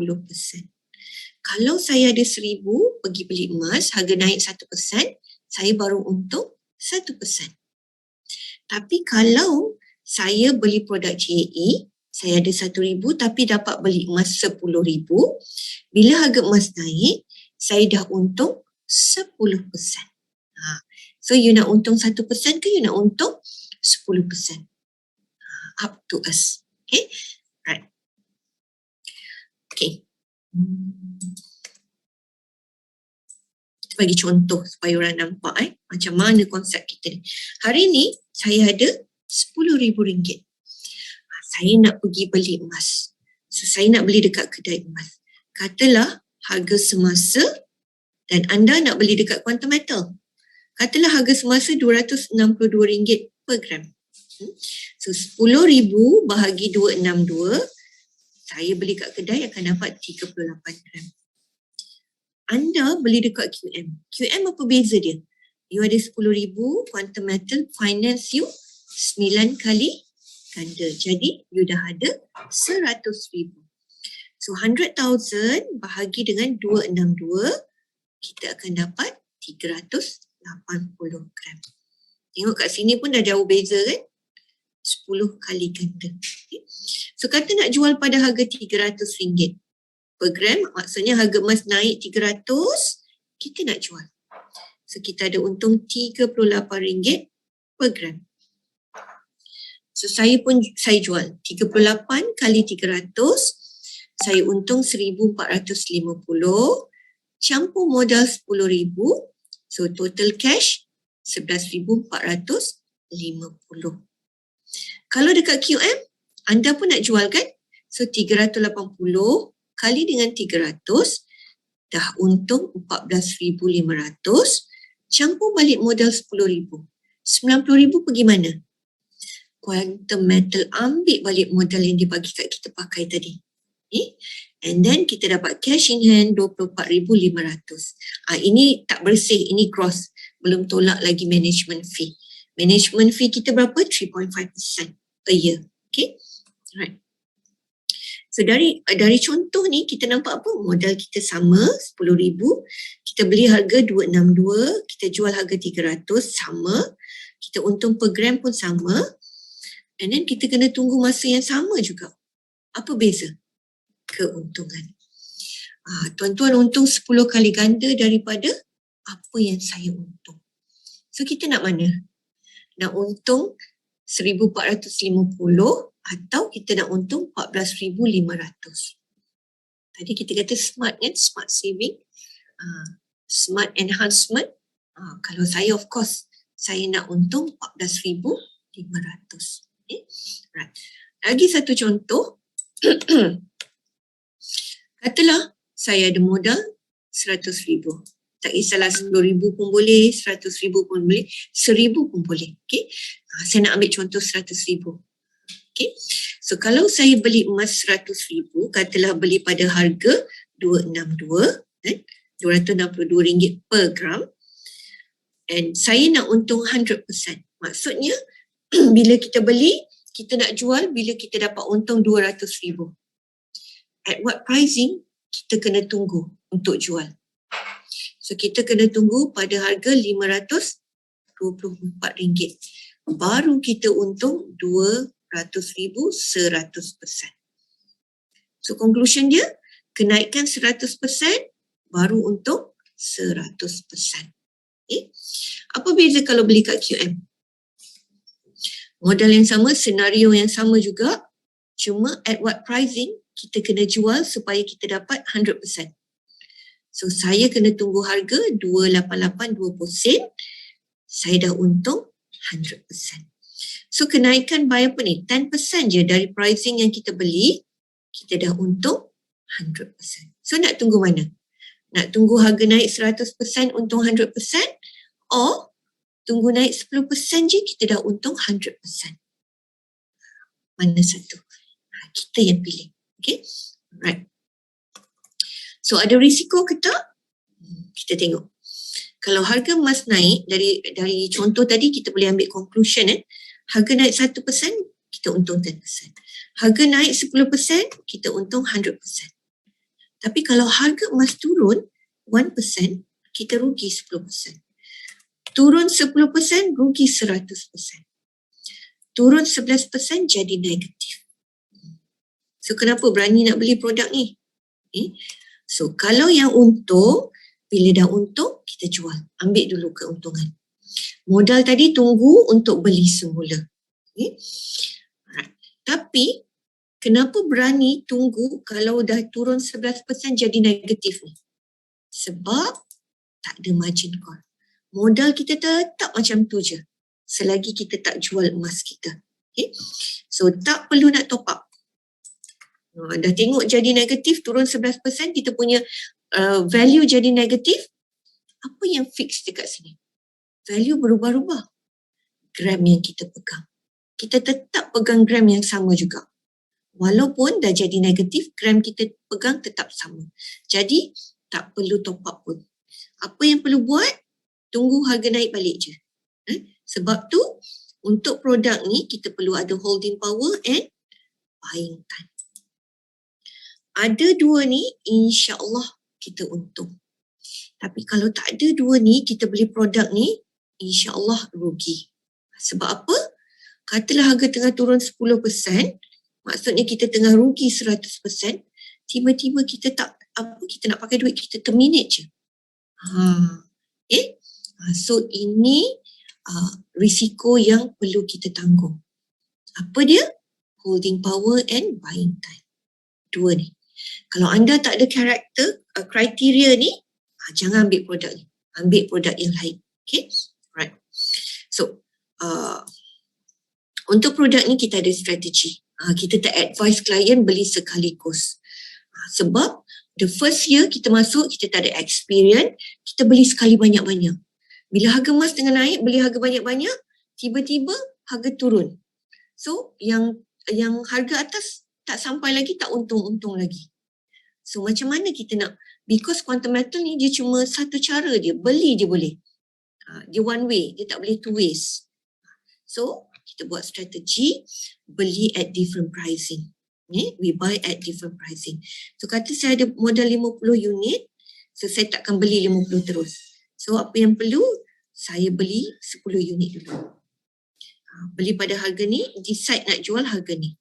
Kalau saya ada 1,000 pergi beli emas, harga naik 1%, saya baru untung 1%. Tapi kalau saya beli produk GAE, saya ada 1,000 tapi dapat beli emas 10,000, bila harga emas naik, saya dah untung 10%. So you nak untung 1% ke you nak untung 10%? Up to us. Okay? Right. Okay. Kita bagi contoh supaya orang nampak macam mana konsep kita ni. Hari ni saya ada RM10,000. Saya nak pergi beli emas. So saya nak beli dekat kedai emas. Katalah harga semasa dan anda nak beli dekat Quantum Metal. Katalah harga semasa RM262 per gram. So 10,000 bahagi 262, saya beli kat kedai akan dapat 38 gram. Anda beli dekat QM. QM apa beza dia? You ada 10,000, Quantum Metal finance you 9 kali ganda. Jadi you dah ada 100,000. So 100,000 bahagi dengan 262, kita akan dapat 380 gram. Tengok kat sini pun dah jauh beza kan? 10 kali ganda. Okay. So kata nak jual pada harga RM300 per gram, maksudnya harga emas naik 300, kita nak jual. So kita ada untung RM38 per gram. So saya jual 38 kali 300, saya untung 1,450, campur modal 10,000, so total cash 11,450. Kalau dekat QM, anda pun nak jual kan? So 380 kali dengan 300, dah untung 14,500, campur balik modal 10,000. 90,000 pergi mana? Quantum Metal ambil balik modal yang dia bagi kat kita pakai tadi. And then kita dapat cash in hand 24,500. Ini tak bersih, ini gross. Belum tolak lagi management fee. Management fee kita berapa? 3.5% per year. Okay? Right. So dari contoh ni kita nampak apa? Modal kita sama 10,000, kita beli harga 262, kita jual harga 300 sama, kita untung per gram pun sama, and then kita kena tunggu masa yang sama juga. Apa beza? Keuntungan. Tuan-tuan untung 10 kali ganda daripada apa yang saya untung. So kita nak mana? Nak untung 1,450 atau kita nak untung 14,500. Tadi kita kata smart kan, smart saving, smart enhancement. Kalau saya of course, saya nak untung 14,500. Okay. Right. Lagi satu contoh. Katalah saya ada modal 100,000. Tak kisahlah 10,000 pun boleh, 100,000 pun boleh, 1,000 pun boleh. Okay. Saya nak ambil contoh 100,000. Okay. So kalau saya beli emas 100,000, katalah beli pada harga 262, RM262 per gram, and saya nak untung 100%. Maksudnya bila kita beli, kita nak jual bila kita dapat untung 200,000. At what pricing? Kita kena tunggu untuk jual. So kita kena tunggu pada harga RM524. Baru kita untung 200,000 100%. So conclusion dia, kenaikan 100% baru untung 100%. Okay. Apa beza kalau beli kat QM? Modal yang sama, senario yang sama juga, cuma at what pricing kita kena jual supaya kita dapat 100%. So saya kena tunggu harga 288 20 sen, saya dah untung 100%. So kenaikan by apa ni? 10% je dari pricing yang kita beli, kita dah untung 100%. So nak tunggu mana? Nak tunggu harga naik 100% untung 100%, or tunggu naik 10% je kita dah untung 100%. Mana satu? Kita yang pilih. Okay? Right. So ada risiko ke tak? Kita tengok. Kalau harga emas naik, dari contoh tadi kita boleh ambil conclusion. Harga naik 1%, kita untung 10%. Harga naik 10%, kita untung 100%. Tapi kalau harga emas turun 1%, kita rugi 10%. Turun 10%, rugi 100%. Turun 11%, jadi negatif. So kenapa berani nak beli produk ni? So kalau yang untung, bila dah untung, kita jual. Ambil dulu keuntungan. Modal tadi tunggu untuk beli semula. Okay. Alright. Tapi kenapa berani tunggu kalau dah turun 11% jadi negatif ni? Sebab tak ada margin call. Modal kita tetap macam tu je selagi kita tak jual emas kita. Okay. So tak perlu nak top up. Dah tengok jadi negatif, turun 11%, kita punya value jadi negatif. Apa yang fix dekat sini? Value berubah-ubah. Gram yang kita pegang. Kita tetap pegang gram yang sama juga. Walaupun dah jadi negatif, gram kita pegang tetap sama. Jadi tak perlu top up pun. Apa yang perlu buat? Tunggu harga naik balik je. Sebab tu untuk produk ni kita perlu ada holding power and buying time. Ada dua ni, insya-Allah kita untung. Tapi kalau tak ada dua ni, kita beli produk ni, insya-Allah rugi. Sebab apa? Katalah harga tengah turun 10%, maksudnya kita tengah rugi 100%, tiba-tiba kita tak kita nak pakai duit, kita terminate je. Okay? So ini risiko yang perlu kita tanggung. Apa dia? Holding power and buying time. Dua ni. Kalau anda tak ada karakter, kriteria ni, jangan ambil produk ni. Ambil produk yang lain. Okay? Right. So, untuk produk ni kita ada strategi. Kita tak advise klien beli sekaligus. Sebab the first year kita masuk, kita tak ada experience, kita beli sekali banyak-banyak. Bila harga emas tengah naik, beli harga banyak-banyak, tiba-tiba harga turun. So, yang harga atas tak sampai lagi, tak untung-untung lagi. So, macam mana kita nak? Because quantum metal ni dia cuma satu cara dia, beli je boleh. Dia one way, dia tak boleh two ways. So, kita buat strategi, beli at different pricing. We buy at different pricing. So, kata saya ada modal 50 unit, so saya takkan beli 50 terus. So, apa yang perlu? Saya beli 10 unit dulu. Beli pada harga ni, decide nak jual harga ni.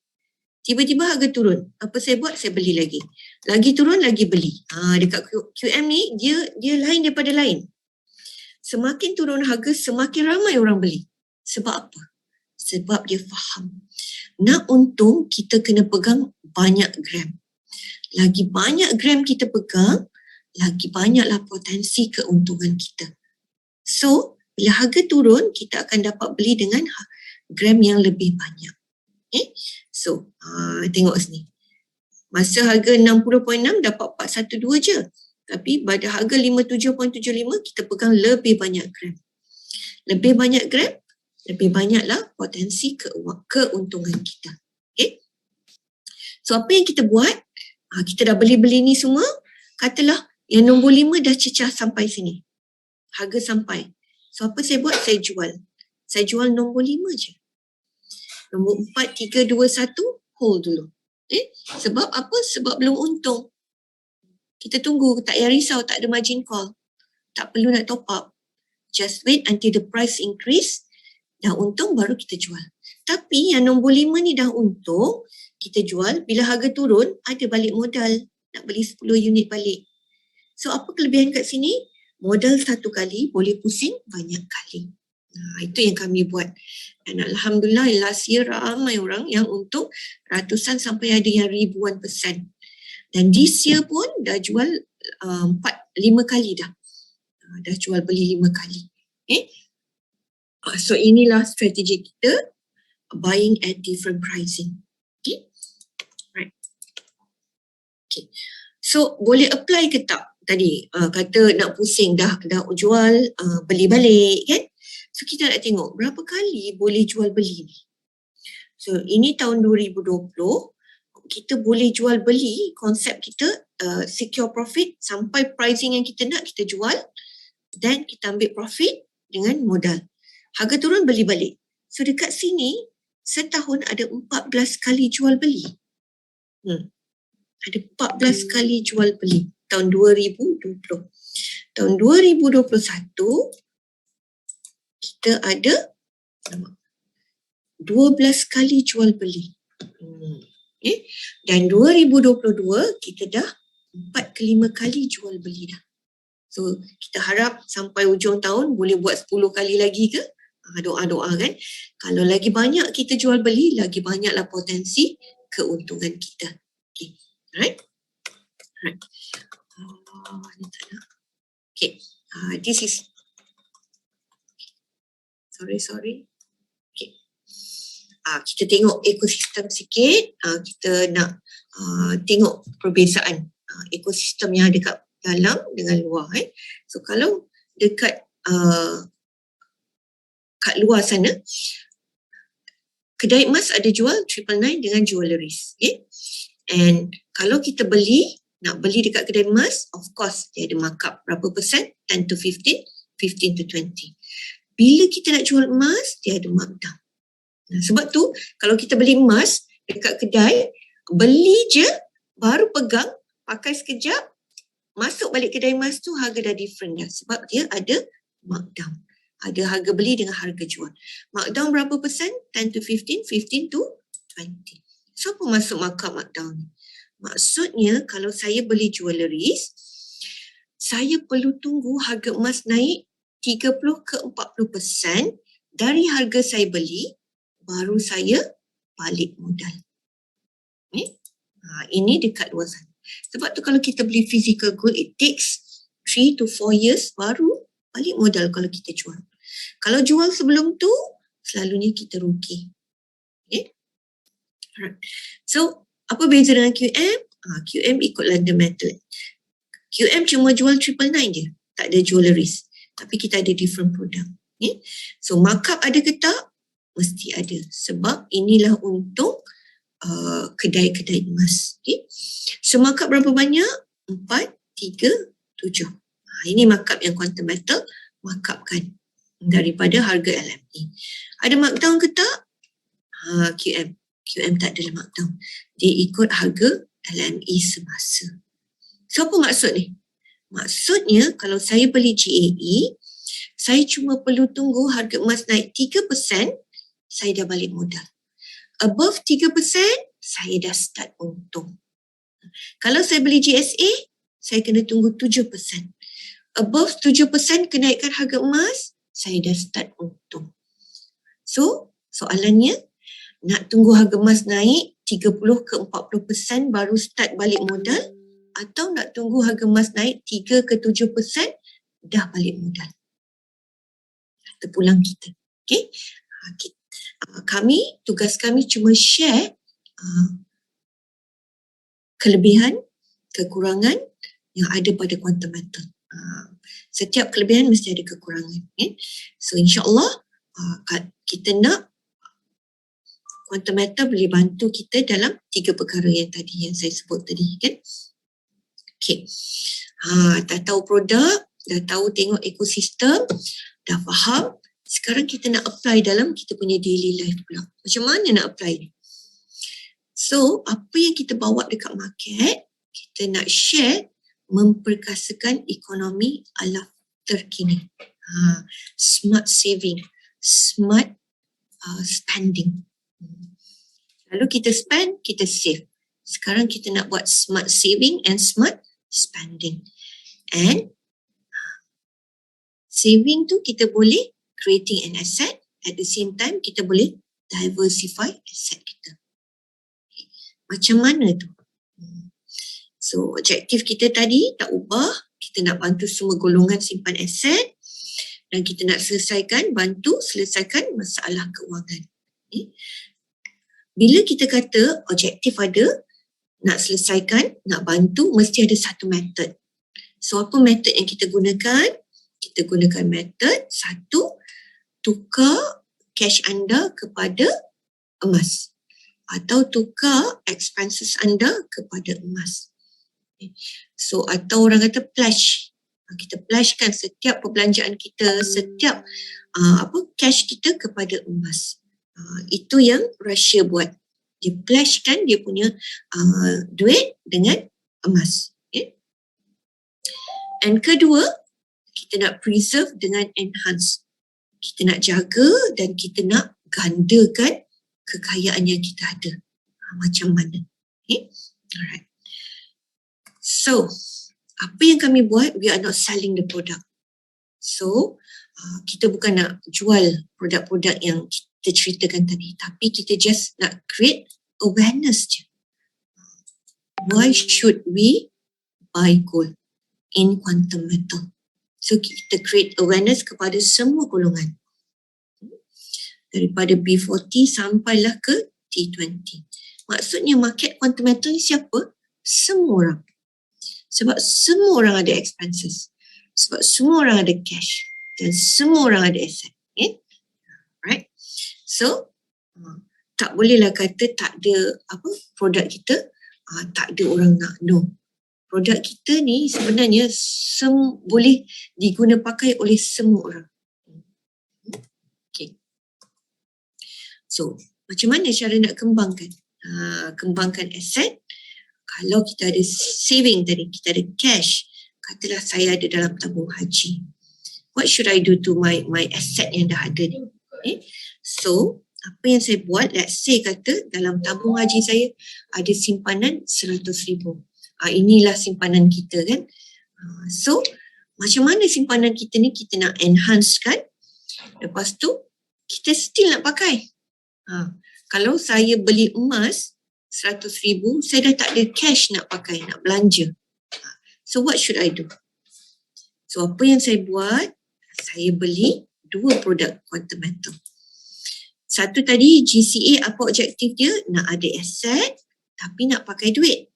Tiba-tiba harga turun. Apa saya buat? Saya beli lagi. Lagi turun, lagi beli. Dekat QM ni, dia lain daripada lain. Semakin turun harga, semakin ramai orang beli. Sebab apa? Sebab dia faham. Nak untung, kita kena pegang banyak gram. Lagi banyak gram kita pegang, lagi banyaklah potensi keuntungan kita. So, bila harga turun, kita akan dapat beli dengan gram yang lebih banyak. Okay? So, tengok sini. Masa harga 60.6 dapat 412 je. Tapi pada harga 57.75 kita pegang lebih banyak gram. Lebih banyak gram, lebih banyaklah potensi keuntungan kita. Okay? So, apa yang kita buat? Kita dah beli-beli ni semua. Katalah yang nombor 5 dah cecah sampai sini. Harga sampai. So, apa saya buat? Saya jual. Saya jual nombor 5 je. Nombor 4, 3, 2, 1, hold dulu. Sebab apa? Sebab belum untung. Kita tunggu, tak payah risau, tak ada margin call. Tak perlu nak top up. Just wait until the price increase. Dah untung baru kita jual. Tapi yang nombor 5 ni dah untung, kita jual. Bila harga turun, ada balik modal. Nak beli 10 unit balik. So apa kelebihan kat sini? Modal satu kali boleh pusing banyak kali. Itu yang kami buat. Dan Alhamdulillah last year ramai orang yang untung ratusan sampai ada yang ribuan %. Dan this year pun dah jual 5 kali dah. Dah jual beli 5 kali. Okay? So inilah strategi kita, buying at different pricing. Okay? Right. Okay. So boleh apply ke tak? Tadi kata nak pusing dah jual, beli balik kan? So kita nak tengok berapa kali boleh jual beli ni. So ini tahun 2020, kita boleh jual beli, konsep kita secure profit sampai pricing yang kita nak, kita jual, then kita ambil profit dengan modal. Harga turun beli balik. So dekat sini setahun ada 14 kali jual beli. Ada 14 kali jual beli tahun 2020. Tahun 2021 kita ada 12 kali jual beli. Okay. Dan 2022 kita dah 4 ke 5 kali jual beli dah. So kita harap sampai ujung tahun boleh buat 10 kali lagi ke? Doa-doa kan. Kalau lagi banyak kita jual beli, lagi banyaklah potensi keuntungan kita. Okay. Right? Okay. This is sorry. Okay. Kita tengok ekosistem sikit. Kita nak tengok perbezaan ekosistem yang ada kat dalam dengan luar. So kalau dekat kat luar sana, kedai emas ada jual 999 dengan jewelleries. Okay? And kalau kita nak beli dekat kedai emas, of course dia ada markup berapa persen? 10 to 15, 15 to 20. Bila kita nak jual emas, dia ada markdown. Sebab tu, kalau kita beli emas dekat kedai, beli je, baru pegang, pakai sekejap, masuk balik kedai emas tu, harga dah different dah. Sebab dia ada markdown. Ada harga beli dengan harga jual. Markdown berapa persen? 10 to 15, 15 to 20. So, apa maksud markdown ni? Maksudnya, kalau saya beli jewelleries, saya perlu tunggu harga emas naik 30 ke 40% dari harga saya beli, baru saya balik modal. Ini dekat luar sana. Sebab tu kalau kita beli physical gold, it takes 3 to 4 years baru balik modal kalau kita jual. Kalau jual sebelum tu, selalunya kita rugi. Okay? Alright. So, apa beza dengan QM? QM ikut London method. QM cuma jual 999 je. Tak ada jewelleries. Tapi kita ada different product. Okay? So, markup ada ke tak? Mesti ada. Sebab inilah untuk kedai-kedai emas. Okay? So, markup berapa banyak? 4, 3, 7. Ini markup yang quantum metal markupkan daripada harga LME. Ada markdown ke tak? QM. QM tak ada markdown. Dia ikut harga LME semasa. So, apa maksud ni? Maksudnya, kalau saya beli GAE, saya cuma perlu tunggu harga emas naik 3%, saya dah balik modal. Above 3%, saya dah start untung. Kalau saya beli GSA, saya kena tunggu 7%. Above 7% kenaikan harga emas, saya dah start untung. So, soalannya, nak tunggu harga emas naik 30 ke 40% baru start balik modal, atau nak tunggu harga emas naik 3 ke 7% dah balik modal? Terpulang kita. Okay? Tugas kami cuma share kelebihan, kekurangan yang ada pada quantum metal. Setiap kelebihan mesti ada kekurangan. So insyaAllah kita nak quantum metal boleh bantu kita dalam 3 perkara yang tadi yang saya sebut tadi, kan? Okay. Dah tahu produk, dah tahu tengok ekosistem, dah faham. Sekarang kita nak apply dalam kita punya daily life pula. Macam mana nak apply ni? So, apa yang kita bawa dekat market, kita nak share memperkasakan ekonomi ala terkini. Smart saving, smart spending. Lalu kita spend, kita save. Sekarang kita nak buat smart saving and smart spending. And saving tu kita boleh creating an asset, at the same time kita boleh diversify asset kita. Macam mana tu? So, objektif kita tadi tak ubah. Kita nak bantu semua golongan simpan aset dan kita nak bantu selesaikan masalah keuangan. Bila kita kata objektif ada, nak selesaikan, nak bantu, mesti ada satu method. So, apa method yang kita gunakan? Kita gunakan method satu, tukar cash anda kepada emas atau tukar expenses anda kepada emas. So, atau orang kata pledge. Kita pledgekan setiap perbelanjaan kita, setiap cash kita kepada emas. Itu yang Russia buat. Dia pledgekan dia punya duit dengan emas. Okay? And kedua, kita nak preserve dengan enhance. Kita nak jaga dan kita nak gandakan kekayaan yang kita ada. Macam mana? Okay? Alright. So, apa yang kami buat, we are not selling the product. So, kita bukan nak jual produk-produk yang kita ceritakan tadi, tapi kita just nak create awareness je. Why should we buy gold in quantum metal? So, kita create awareness kepada semua golongan. Daripada B40 sampailah ke T20. Maksudnya market quantum metal ni siapa? Semua orang. Sebab semua orang ada expenses. Sebab semua orang ada cash. Dan semua orang ada asset. Okay? Right? So, tak bolehlah kata tak ada produk kita, tak ada orang nak. No. Produk kita ni sebenarnya boleh diguna pakai oleh semua orang. Okay. So, macam mana cara nak kembangkan? Kembangkan aset. Kalau kita ada saving tadi, kita ada cash, katalah saya ada dalam tabung haji. What should I do to my asset yang dah ada ni? Okay. So, apa yang saya buat, let's say kata dalam tabung haji saya ada simpanan 100,000. Inilah simpanan kita, kan. So, macam mana simpanan kita ni kita nak enhance kan? Lepas tu, kita still nak pakai. Kalau saya beli emas 100,000, saya dah tak ada cash nak pakai, nak belanja. So what should I do? So apa yang saya buat? Saya beli 2 produk quantum metal. Satu tadi GCA, apa objektif dia? Nak ada aset tapi nak pakai duit.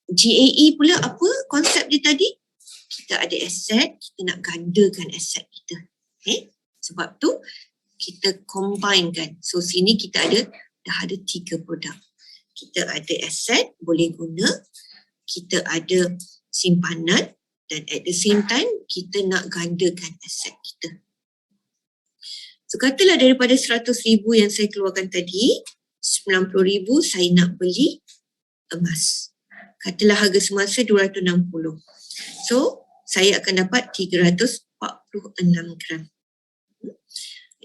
GAE pula apa konsep dia tadi? Kita ada aset, kita nak gandakan aset kita. Okay? Sebab tu kita combine kan. So sini kita dah ada 3 produk. Kita ada aset, boleh guna. Kita ada simpanan dan at the same time kita nak gandakan aset kita. So katalah daripada 100,000 yang saya keluarkan tadi, 90,000 saya nak beli emas. Katalah harga semasa 260. So saya akan dapat 346 gram.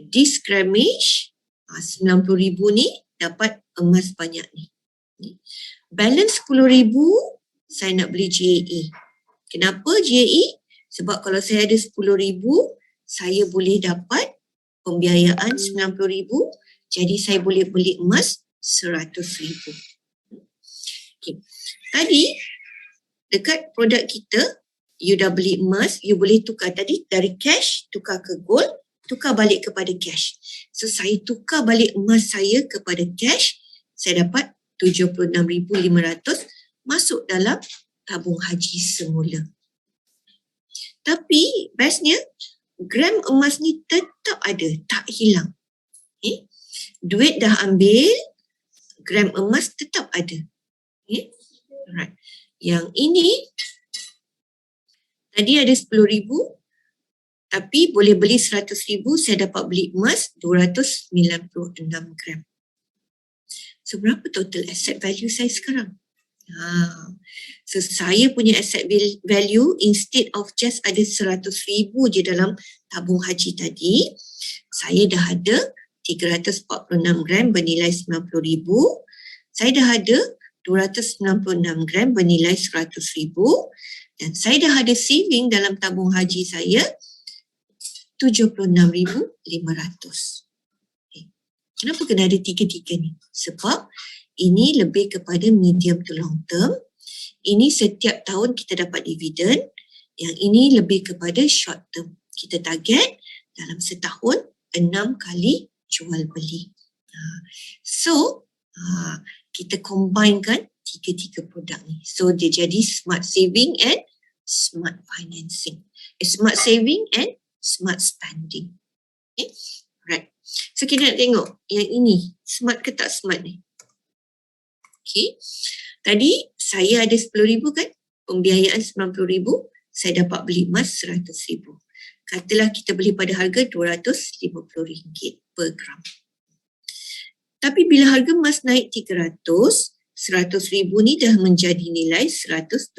This grammage 90,000 ni dapat emas banyak ni. Balance 10,000 saya nak beli GAE. Kenapa GAE? Sebab kalau saya ada 10,000 saya boleh dapat pembiayaan 90,000, jadi saya boleh beli emas 100,000. Okay. Tadi dekat produk kita you dah beli emas, you boleh tukar tadi dari cash tukar ke gold, tukar balik kepada cash. So saya tukar balik emas saya kepada cash, saya dapat 76,500 masuk dalam tabung haji semula. Tapi bestnya gram emas ni tetap ada, tak hilang. Okay. Duit dah ambil, gram emas tetap ada. Okay. Alright. Yang ini tadi ada 10,000 tapi boleh beli 100,000, saya dapat beli emas 296 gram. So berapa total asset value saya sekarang? So saya punya asset value instead of just ada 100,000 je dalam tabung haji tadi, saya dah ada 346 gram bernilai 90,000. Saya dah ada 296 gram bernilai 100,000 dan saya dah ada saving dalam tabung haji saya 76,500. Okay. Kenapa kena ada 3-3 ni? Sebab ini lebih kepada medium to long term. Ini setiap tahun kita dapat dividen. Yang ini lebih kepada short term. Kita target dalam setahun 6 kali jual beli. So, kita combinekan 3 produk ni. So, dia jadi smart saving and smart financing. Smart saving and smart spending. Okay. Right. So, kita nak tengok yang ini. Smart ke tak smart ni? Okay. Tadi saya ada 10,000 kan? Pembiayaan 90,000. Saya dapat beli emas 100,000. Katalah kita beli pada harga RM250 per gram. Tapi bila harga emas naik 300, 100,000 ni dah menjadi nilai 120,000.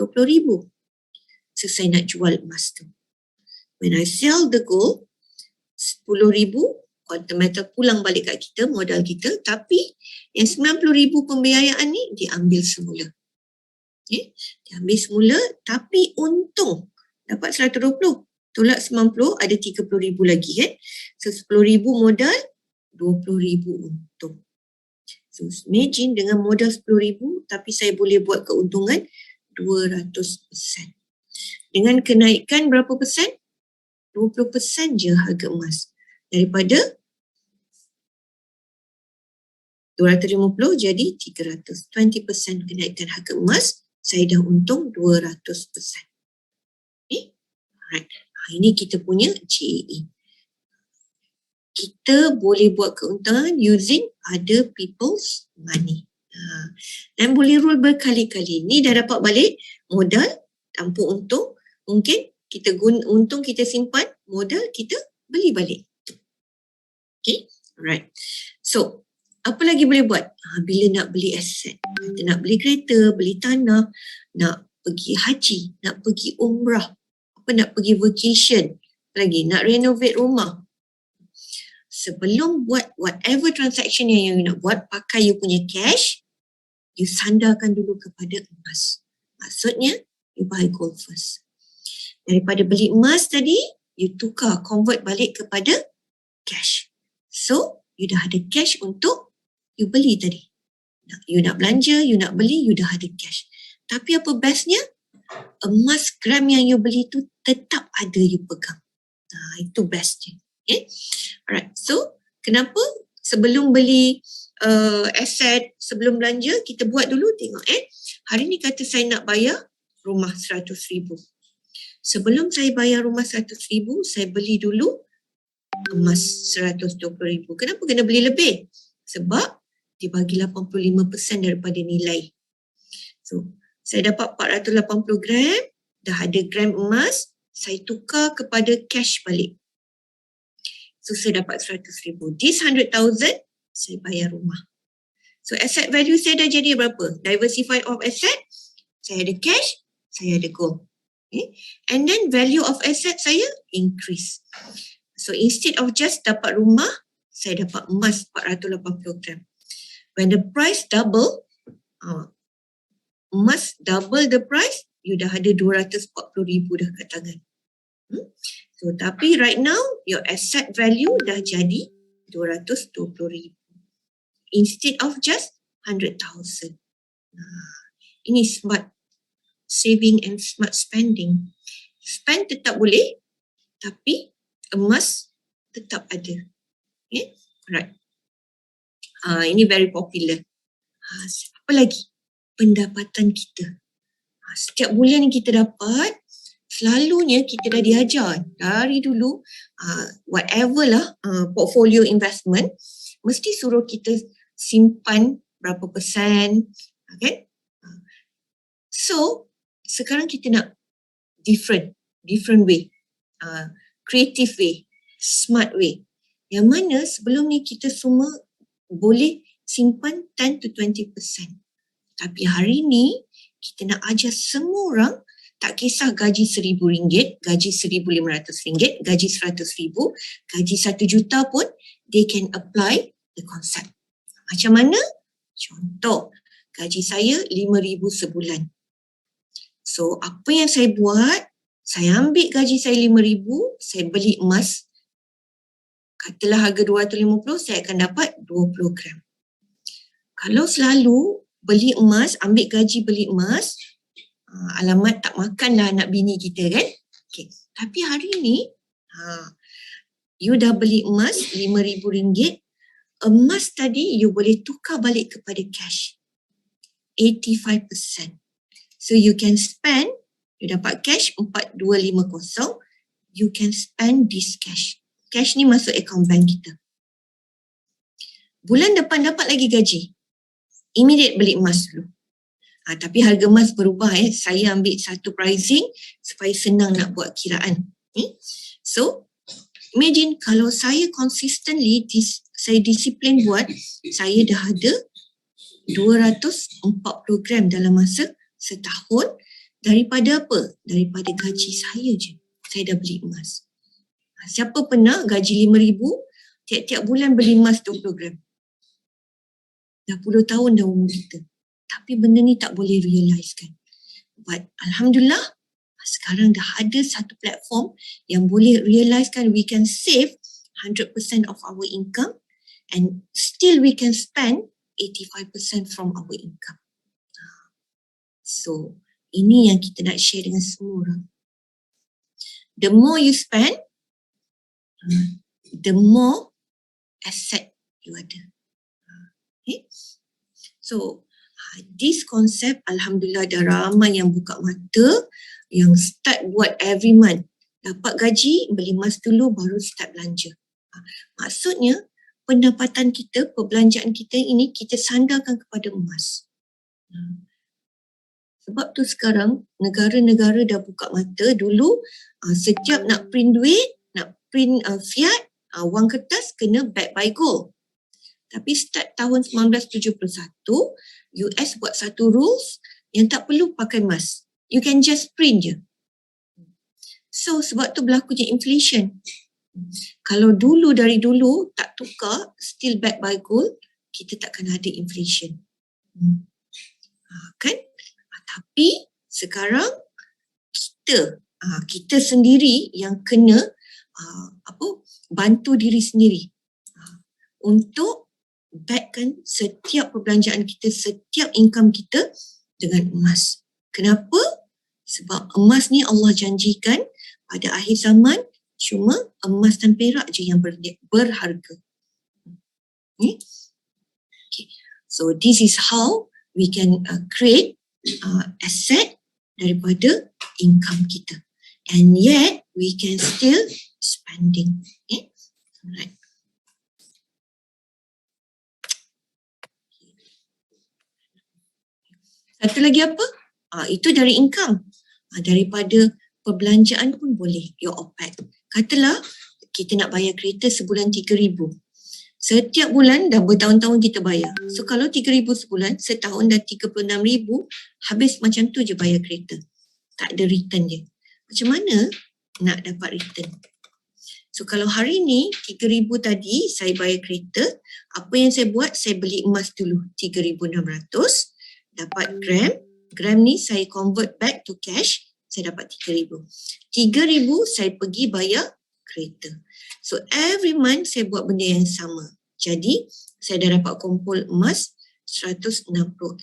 So saya nak jual emas tu. When I sell the gold, 10,000 quantum metal pulang balik kat kita, modal kita, tapi yang 90,000 pembiayaan ni diambil semula. Okay? Diambil semula tapi untung dapat 120. Tolak 90 ada 30,000 lagi kan. So 10,000 modal, 20,000 untung. So imagine dengan modal 10,000 tapi saya boleh buat keuntungan 200%. Dengan kenaikan berapa persen? 20% je harga emas. Daripada 250 jadi 300. 20% kenaikan harga emas, saya dah untung 200%. Okay? Alright. Ini kita punya GAE. Kita boleh buat keuntungan using other people's money. Dan boleh roll berkali-kali. Ni dah dapat balik modal tanpa untung. Mungkin kita guna untung kita simpan, modal kita beli balik. Okay, alright. So, apa lagi boleh buat? Bila nak beli aset, kita nak beli kereta, beli tanah, nak pergi haji, nak pergi umrah, nak pergi vacation, lagi nak renovate rumah. Sebelum buat whatever transaction yang you nak buat, pakai you punya cash, you sandarkan dulu kepada emas. Maksudnya, you buy gold first. Daripada beli emas tadi, you tukar, convert balik kepada cash. So, you dah ada cash untuk you beli tadi. You nak belanja, you nak beli, you dah ada cash. Tapi apa bestnya? Emas gram yang you beli tu tetap ada you pegang. Itu bestnya. Okay? Alright, so kenapa sebelum beli aset, sebelum belanja, kita buat dulu tengok hari ni kata saya nak bayar rumah 100,000. Sebelum saya bayar rumah 100,000, saya beli dulu emas 120,000. Kenapa kena beli lebih? Sebab dia bagi 85% daripada nilai. So, saya dapat 480 gram, dah ada gram emas, saya tukar kepada cash balik. So, saya dapat 100,000. This 100,000, saya bayar rumah. So, asset value saya dah jadi berapa? Diversify of asset, saya ada cash, saya ada gold. Okay. And then value of asset saya increase. So, instead of just dapat rumah, saya dapat emas 480 gram. When the price double, emas double the price, you dah ada 240,000 dah kat tangan. So, tapi right now, your asset value dah jadi 220,000. Instead of just 100,000. Ini smart saving and smart spending. Spend tetap boleh, tapi emas tetap ada. Okay? Right. Ini very popular. Apa lagi? Pendapatan kita. Setiap bulan yang kita dapat, selalunya kita dah diajar dari dulu, whatever lah portfolio investment, mesti suruh kita simpan berapa persen. Okay? So, sekarang kita nak different way, creative way, smart way. Yang mana sebelum ni kita semua boleh simpan 10 to 20%. Tapi hari ni kita nak ajar semua orang, tak kisah gaji RM1,000, gaji RM1,500, gaji RM100,000, gaji RM1 juta pun, they can apply the concept. Macam mana? Contoh, gaji saya RM5,000 sebulan. So, apa yang saya buat, saya ambil gaji saya RM5,000, saya beli emas. Katalah harga 250, saya akan dapat 20 gram. Kalau selalu beli emas, ambil gaji beli emas, alamat tak makanlah anak bini kita kan. Okay. Tapi hari ni, you dah beli emas RM5,000, emas tadi you boleh tukar balik kepada cash. 85%. So you can spend, you dapat cash 4,250, you can spend this cash. Cash ni masuk account bank kita. Bulan depan dapat lagi gaji. Immediate beli emas dulu. Tapi harga emas berubah. Saya ambil satu pricing supaya senang nak buat kiraan. So, imagine kalau saya consistently, saya disiplin buat, saya dah ada 240 gram dalam masa setahun. Daripada apa? Daripada gaji saya je. Saya dah beli emas. Siapa pernah gaji RM5,000, tiap-tiap bulan beli emas 20 gram? Dah 10 tahun dah umur kita. Tapi benda ni tak boleh realizekan. But Alhamdulillah, sekarang dah ada satu platform yang boleh realizekan we can save 100% of our income and still we can spend 85% from our income. So, ini yang kita nak share dengan semua orang. The more you spend, the more asset you ada. Okay? So, this concept Alhamdulillah dah ramai yang buka mata, yang start buat every month. Dapat gaji, beli emas dulu baru start belanja. Maksudnya, pendapatan kita, perbelanjaan kita ini kita sandarkan kepada emas. Sebab tu sekarang negara-negara dah buka mata. Dulu setiap nak print duit, nak print fiat, wang kertas kena back by gold. Tapi start tahun 1971, US buat satu rules yang tak perlu pakai emas. You can just print je. So sebab tu berlakunya inflation. Kalau dari dulu tak tukar, still back by gold, kita takkan ada inflation. Kan? Tapi sekarang kita sendiri yang kena bantu diri sendiri untuk backkan setiap perbelanjaan kita, setiap income kita dengan emas. Kenapa? Sebab emas ni Allah janjikan pada akhir zaman cuma emas dan perak je yang berharga. Okay. So this is how we can create asset daripada income kita. And yet we can still spending. Okay. Alright. Satu lagi apa? Itu dari income. Daripada perbelanjaan pun boleh, your OPEX. Katalah kita nak bayar kereta sebulan 3,000. Setiap bulan dah bertahun-tahun kita bayar. So kalau 3,000 sebulan, setahun dah 36,000, habis macam tu je bayar kereta. Tak ada return dia. Macam mana nak dapat return? So kalau hari ni 3,000 tadi saya bayar kereta, apa yang saya buat? Saya beli emas dulu 3,600, dapat gram. Gram ni saya convert back to cash, saya dapat 3,000. 3,000 saya pergi bayar kereta. So every month saya buat benda yang sama. Jadi saya dah dapat kumpul emas 166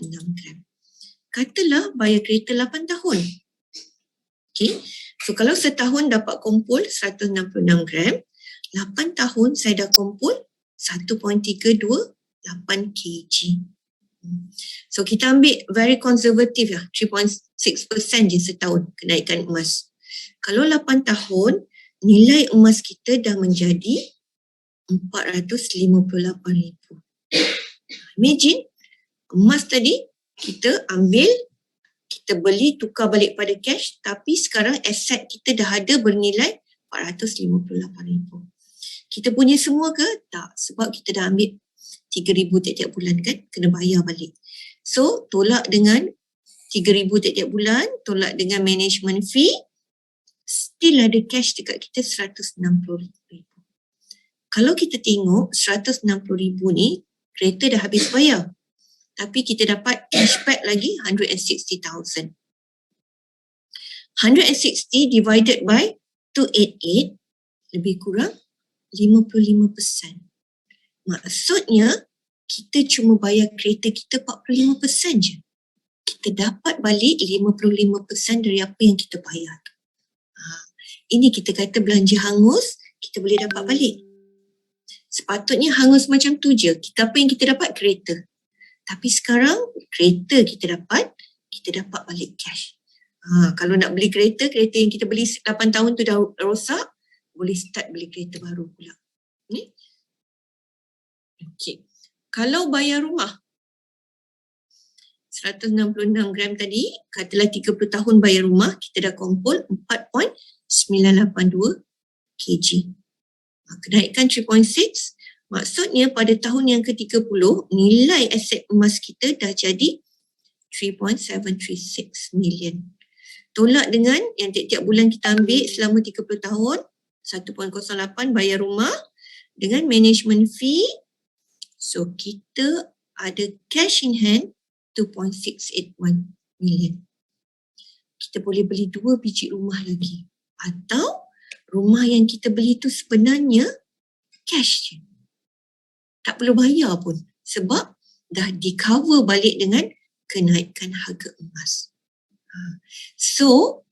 gram. Katalah bayar kereta 8 tahun. Okay. So kalau setahun dapat kumpul 166 gram, 8 tahun saya dah kumpul 1.328 kg. So kita ambil very conservative lah, 3.6% je setahun kenaikan emas. Kalau 8 tahun, nilai emas kita dah menjadi 458,000. Imagine emas tadi kita ambil, kita beli, tukar balik pada cash, tapi sekarang aset kita dah ada bernilai 458,000. Kita punya semua ke? Tak, sebab kita dah ambil 3,000 tiap-tiap bulan kan, kena bayar balik. So tolak dengan 3,000 tiap-tiap bulan, tolak dengan management fee, still ada cash dekat kita 160,000. Kalau kita tengok 160,000 ni, kereta dah habis bayar. Tapi kita dapat cashback lagi 160,000. 160 divided by 288, lebih kurang 55%. Maksudnya, kita cuma bayar kereta kita 45% je. Kita dapat balik 55% dari apa yang kita bayar. Ini kita kata belanja hangus, kita boleh dapat balik. Sepatutnya hangus macam tu je. Apa yang kita dapat? Kereta. Tapi sekarang kereta kita dapat balik cash. Kalau nak beli kereta yang kita beli 8 tahun tu dah rosak, boleh start beli kereta baru pula. Ni. Okay. Kalau bayar rumah, 166 gram tadi, katalah 30 tahun bayar rumah, kita dah kumpul 4.982 kg. Kenaikan 3.6, maksudnya pada tahun yang ke-30, nilai aset emas kita dah jadi 3.736 million. Tolak dengan yang tiap-tiap bulan kita ambil selama 30 tahun, 1.08 bayar rumah dengan management fee. So kita ada cash in hand 2.681 million. Kita boleh beli 2 biji rumah lagi. Atau rumah yang kita beli tu sebenarnya cash je. Tak perlu bayar pun sebab dah di cover balik dengan kenaikan harga emas. So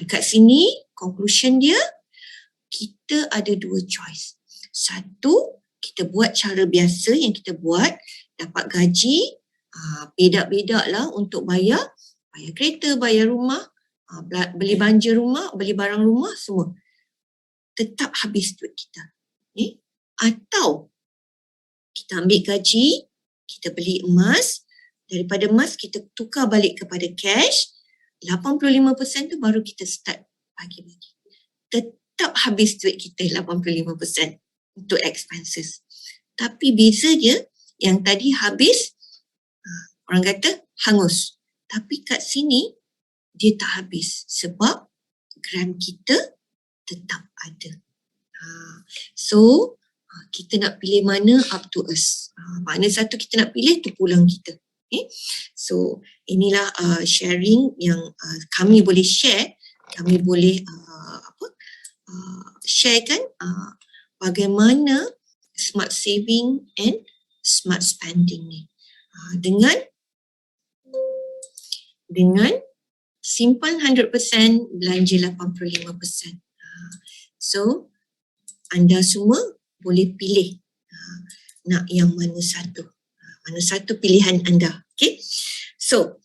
dekat sini conclusion dia, kita ada 2 choice. Satu, kita buat cara biasa yang kita buat, dapat gaji, bedak-bedak lah untuk bayar kereta, bayar rumah, beli belanja rumah, beli barang rumah semua. Tetap habis duit kita. Atau kita ambil gaji, kita beli emas, daripada emas kita tukar balik kepada cash, 85% tu baru kita start bagi-bagi. Tetap habis duit kita 85% untuk expenses. Tapi beza dia, yang tadi habis, orang kata hangus. Tapi kat sini, dia tak habis sebab gram kita tetap ada. So, kita nak pilih mana up to us. Mana satu kita nak pilih, tu pulang kita. Okay? So, inilah sharing yang kami boleh share. Kami boleh sharekan bagaimana smart saving and smart spending ni. Dengan simpan 100%, belanja 85%. So, anda semua boleh pilih nak yang mana satu. Mana satu pilihan anda. Okay. So,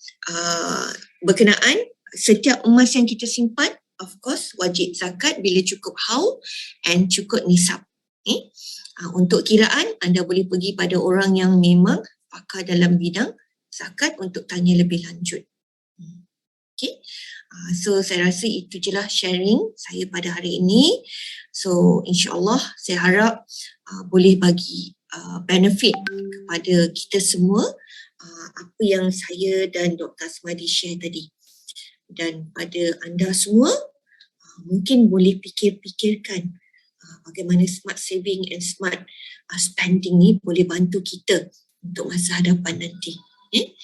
berkenaan setiap emas yang kita simpan, of course wajib zakat bila cukup haul and cukup nisab. Okay. Untuk kiraan, anda boleh pergi pada orang yang memang pakar dalam bidang zakat untuk tanya lebih lanjut. Okay. So saya rasa itu je lah sharing saya pada hari ini. So insyaAllah saya harap boleh bagi benefit kepada kita semua apa yang saya dan Dr. Asmadi share tadi. Dan pada anda semua mungkin boleh fikirkan bagaimana smart saving and smart spending ni boleh bantu kita untuk masa hadapan nanti. Okay?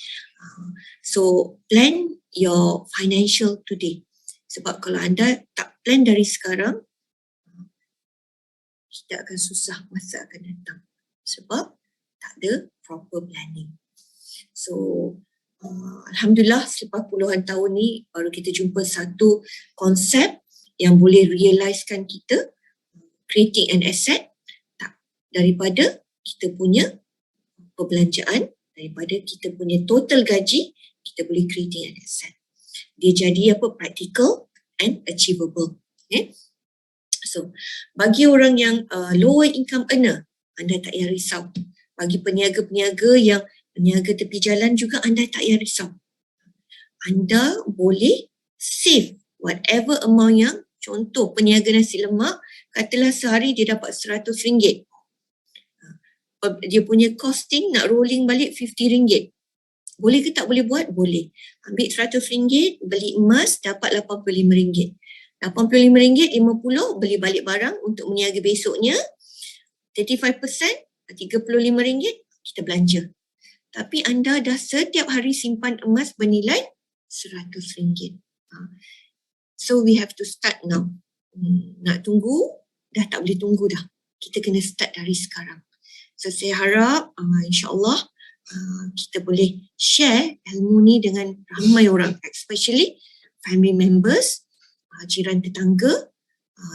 So plan your financial today. Sebab kalau anda tak plan dari sekarang, kita akan susah masa akan datang. Sebab tak ada proper planning. So Alhamdulillah selepas puluhan tahun ni baru kita jumpa satu konsep yang boleh realizekan kita creating an asset daripada kita punya perbelanjaan, daripada kita punya total gaji, kita boleh creating an asset. Dia jadi apa? Practical and achievable. Okay? So, bagi orang yang lower income earner, anda tak payah risau. Bagi peniaga-peniaga yang peniaga tepi jalan juga, anda tak payah risau. Anda boleh save whatever amount yang, contoh peniaga nasi lemak, katalah sehari dia dapat RM100. Dia punya costing nak rolling balik RM50. Boleh ke tak boleh buat? Boleh. Ambil RM100, beli emas, dapat RM85. RM85, 50 beli balik barang untuk meniaga besoknya. 35%, RM35, kita belanja. Tapi anda dah setiap hari simpan emas bernilai RM100. So we have to start now. Nak tunggu, dah tak boleh tunggu dah. Kita kena start dari sekarang. So saya harap insyaAllah kita boleh share ilmu ni dengan ramai orang, especially family members, jiran tetangga,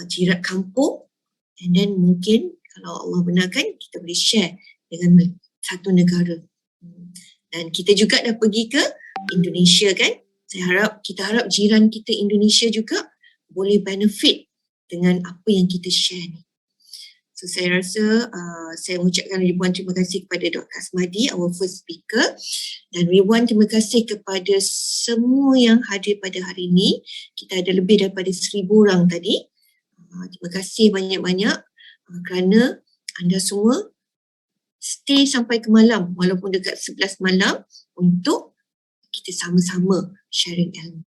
jiran kampung, and then mungkin kalau Allah benarkan kita boleh share dengan satu negara. Dan kita juga dah pergi ke Indonesia kan. Kita harap jiran kita Indonesia juga boleh benefit dengan apa yang kita share ni. So saya rasa saya mengucapkan ribuan terima kasih kepada Dr. Asmadi, our first speaker, dan ribuan terima kasih kepada semua yang hadir pada hari ini. Kita ada lebih daripada 1,000 orang tadi. Terima kasih banyak-banyak kerana anda semua stay sampai ke malam walaupun dekat 11 malam untuk kita sama-sama sharing ilmu.